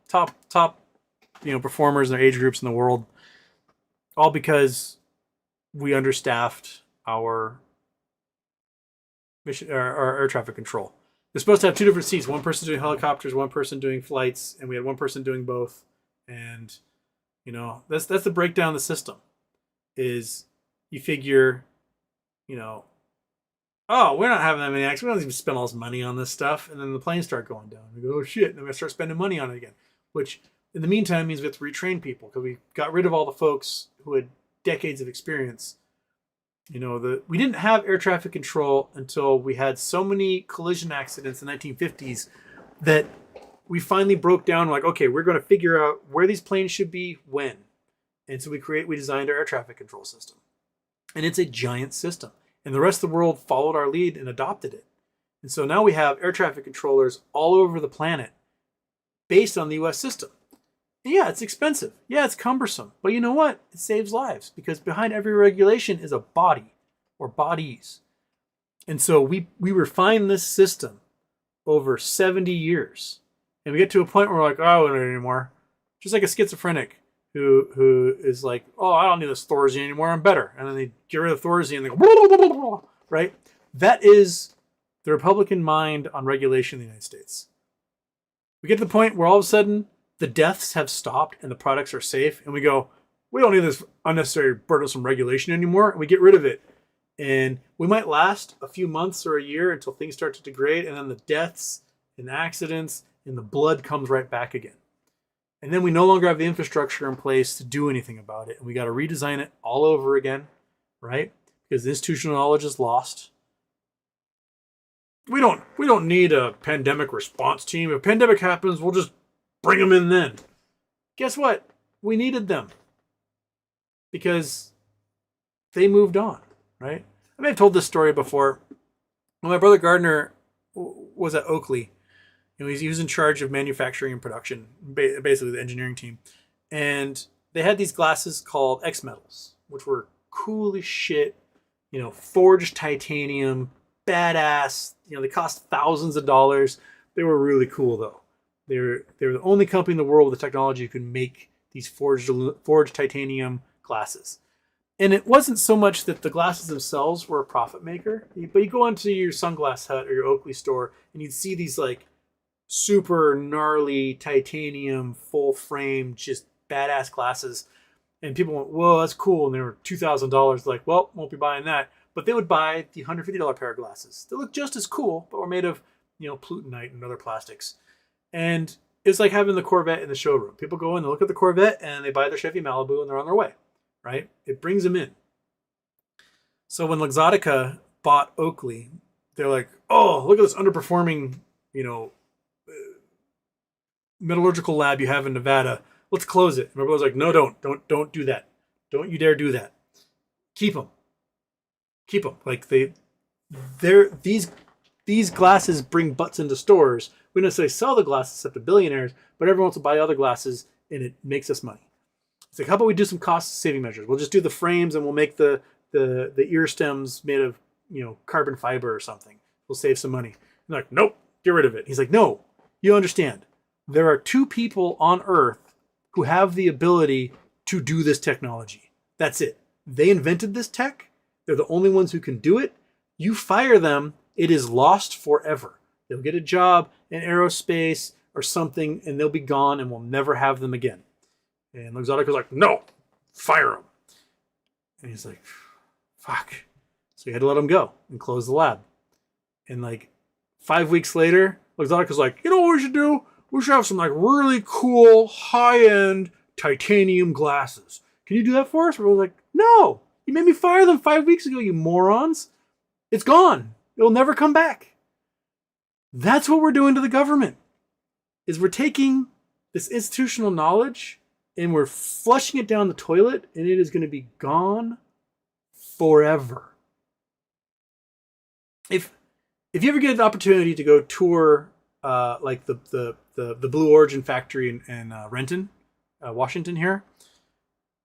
Speaker 2: performers in their age groups in the world. All because we understaffed our air traffic control. They're supposed to have 2 different seats. One person doing helicopters, one person doing flights, and we had one person doing both. And that's the breakdown of the system. Is you figure, oh, we're not having that many accidents. We don't even spend all this money on this stuff, and then the planes start going down. We go, oh shit, and then we start spending money on it again. Which, in the meantime, means we have to retrain people because we got rid of all the folks who had decades of experience. We didn't have air traffic control until we had so many collision accidents in the 1950s that we finally broke down like, okay, we're going to figure out where these planes should be when. And so we designed our air traffic control system. And it's a giant system. And the rest of the world followed our lead and adopted it. And so now we have air traffic controllers all over the planet based on the US system. And yeah, it's expensive. Yeah, it's cumbersome. But you know what? It saves lives because behind every regulation is a body or bodies. And so we refined this system over 70 years. And we get to a point where we're like, oh, I don't need it anymore. Just like a schizophrenic who is like, oh, I don't need this Thorazine anymore. I'm better. And then they get rid of Thorazine and they go, right? That is the Republican mind on regulation in the United States. We get to the point where all of a sudden the deaths have stopped and the products are safe. And we go, we don't need this unnecessary burdensome regulation anymore. And we get rid of it. And we might last a few months or a year until things start to degrade. And then the deaths and accidents and the blood comes right back again. And then we no longer have the infrastructure in place to do anything about it. And we got to redesign it all over again, right? Because the institutional knowledge is lost. We don't need a pandemic response team. If a pandemic happens, we'll just bring them in then. Guess what? We needed them. Because they moved on, right? I may have told this story before. When my brother Gardner was at Oakley, he was in charge of manufacturing and production, basically the engineering team. And they had these glasses called X metals, which were cool as shit, forged titanium, badass. They cost thousands of dollars. They were really cool though. They were the only company in the world with the technology who could make these forged titanium glasses. And it wasn't so much that the glasses themselves were a profit maker, but you go into your Sunglass Hut or your Oakley store and you'd see these like super gnarly titanium full frame, just badass glasses. And people went, whoa, that's cool. And they were $2,000. Like, well, won't be buying that. But they would buy the $150 pair of glasses. They look just as cool, but were made of, plutonite and other plastics. And it's like having the Corvette in the showroom. People go in, they look at the Corvette, and they buy their Chevy Malibu, and they're on their way, right? It brings them in. So when Luxottica bought Oakley, they're like, oh, look at this underperforming, metallurgical lab you have in Nevada. Let's close it. And everyone's like, no, don't do that. Don't you dare do that. Keep them. Like these glasses bring butts into stores. We don't necessarily sell the glasses except to billionaires, but everyone wants to buy other glasses, and it makes us money. It's like, how about we do some cost saving measures? We'll just do the frames, and we'll make the ear stems made of carbon fiber or something. We'll save some money. I'm like, nope, get rid of it. He's like, no, you understand. There are 2 people on Earth who have the ability to do this technology. That's it. They invented this tech. They're the only ones who can do it. You fire them, it is lost forever. They'll get a job in aerospace or something, and they'll be gone, and we'll never have them again. And Luxottica's like, no, fire them. And he's like, fuck. So he had to let him go and close the lab. And like 5 weeks later, Luxottica's like, you know what we should do? We should have some like really cool high-end titanium glasses. Can you do that for us? We're like, no, you made me fire them 5 weeks ago, you morons. It's gone. It'll never come back. That's what we're doing to the government. Is we're taking this institutional knowledge and we're flushing it down the toilet, and it is going to be gone forever. If you ever get an opportunity to go tour like the Blue Origin factory in Renton, Washington here,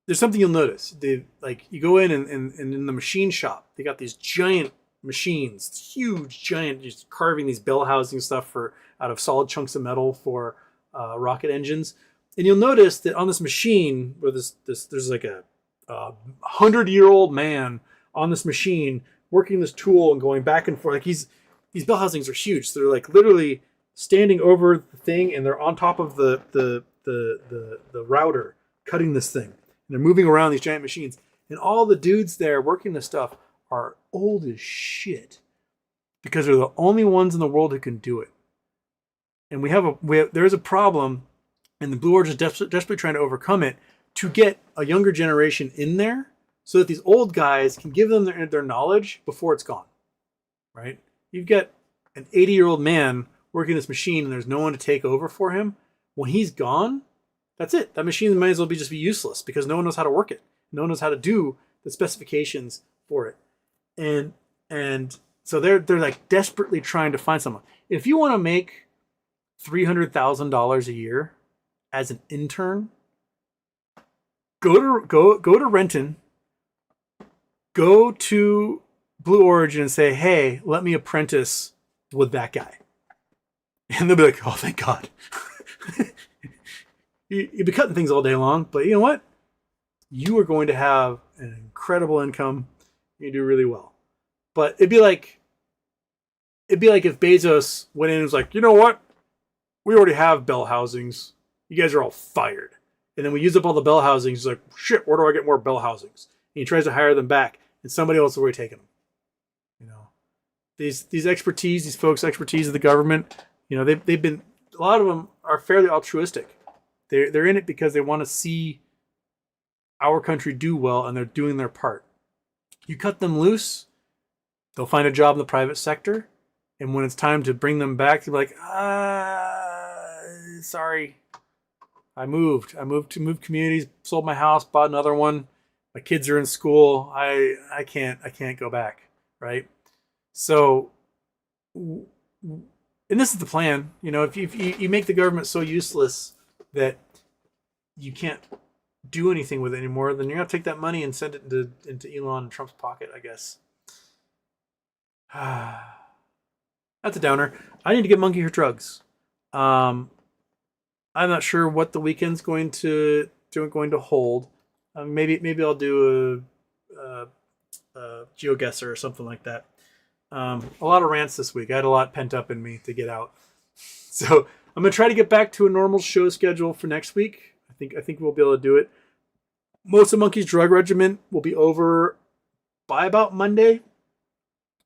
Speaker 2: there's something you'll notice. You go in and in the machine shop, they got these giant machines, huge, giant, just carving these bell housing stuff out of solid chunks of metal for rocket engines. And you'll notice that on this machine, where there's like a 100-year-old man on this machine working this tool and going back and forth. Like these bell housings are huge. So they're like literally standing over the thing, and they're on top of the router cutting this thing. And they're moving around these giant machines. And all the dudes there working this stuff are old as shit because they're the only ones in the world who can do it. And there's a problem, and the Blue Origin is desperately trying to overcome it to get a younger generation in there so that these old guys can give them their knowledge before it's gone, right? You've got an 80-year-old man working this machine, and there's no one to take over for him. When he's gone, that's it. That machine might as well just be useless because no one knows how to work it. No one knows how to do the specifications for it. And so they're like desperately trying to find someone. If you want to make $300,000 a year as an intern, go to Renton, go to Blue Origin and say, hey, let me apprentice with that guy. And they'll be like, oh, thank God. You'll be cutting things all day long, but you know what? You are going to have an incredible income. You do really well. But it'd be like if Bezos went in and was like, you know what? We already have bell housings. You guys are all fired. And then we use up all the bell housings. He's like, shit, where do I get more bell housings? And he tries to hire them back, and somebody else has already taken them. These expertise, these folks' expertise of the government, they've been, a lot of them are fairly altruistic. They're in it because they want to see our country do well, and they're doing their part. You cut them loose, they'll find a job in the private sector, and when it's time to bring them back, they'll be like, sorry, I moved to move communities, sold my house, bought another one. My kids are in school. I can't go back, right? So, and this is the plan. If you make the government so useless that you can't do anything with it anymore, then you're gonna take that money and send it into Elon and Trump's pocket, I guess. That's a downer. I need to get monkey for drugs. I'm not sure what the weekend's going to hold. Maybe I'll do a GeoGuessr or something like that. A lot of rants this week. I had a lot pent up in me to get out. So I'm gonna try to get back to a normal show schedule for next week. I think we'll be able to do it. Most of Monkey's drug regimen will be over by about Monday.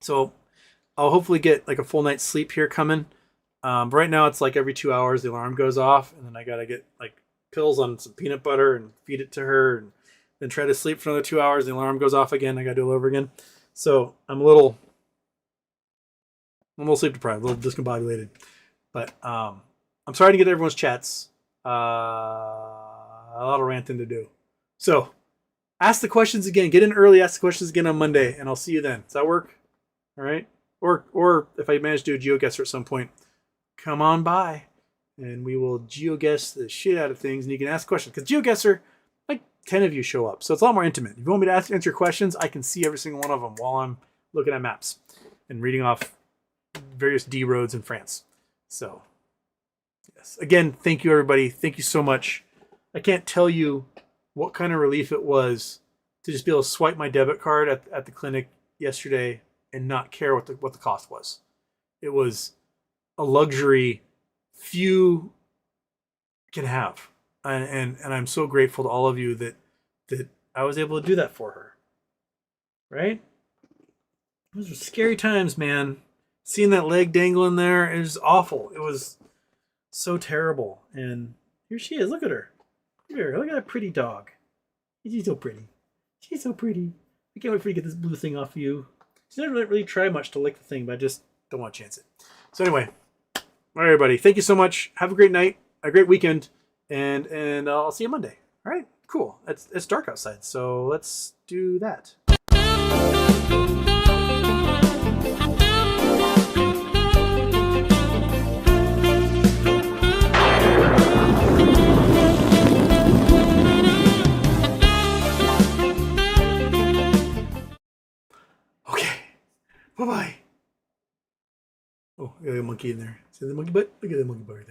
Speaker 2: So I'll hopefully get like a full night's sleep here coming. But right now it's like every 2 hours the alarm goes off, and then I gotta get like pills on some peanut butter and feed it to her, and then try to sleep for another 2 hours. The alarm goes off again. I gotta do it all over again. So I'm a little sleep deprived, a little discombobulated. But I'm sorry to get everyone's chats. A lot of ranting to do. So ask the questions again. Get in early. Ask the questions again on Monday, and I'll see you then. Does that work? All right. Or if I manage to do a GeoGuessr at some point, come on by, and we will GeoGuess the shit out of things, and you can ask questions. Because GeoGuessr, like 10 of you show up, so it's a lot more intimate. If you want me to answer questions, I can see every single one of them while I'm looking at maps and reading off various D roads in France. So, yes. Again, thank you, everybody. Thank you so much. I can't tell you what kind of relief it was to just be able to swipe my debit card at the clinic yesterday and not care what the cost was. It was a luxury few can have. And I'm so grateful to all of you that I was able to do that for her. Right? Those were scary times, man. Seeing that leg dangling there, it was awful. It was so terrible. And here she is. Look at her. Look at her. Look at that pretty dog. She's so pretty. She's so pretty. I can't wait for you to get this blue thing off of you. She's never really tried much to lick the thing, but I just don't want to chance it. So anyway, all right, everybody. Thank you so much. Have a great night, a great weekend, and I'll see you Monday. All right, cool. It's dark outside, so let's do that. Bye-bye. Oh, I got a monkey in there. See the monkey butt? Look at the monkey butt right there.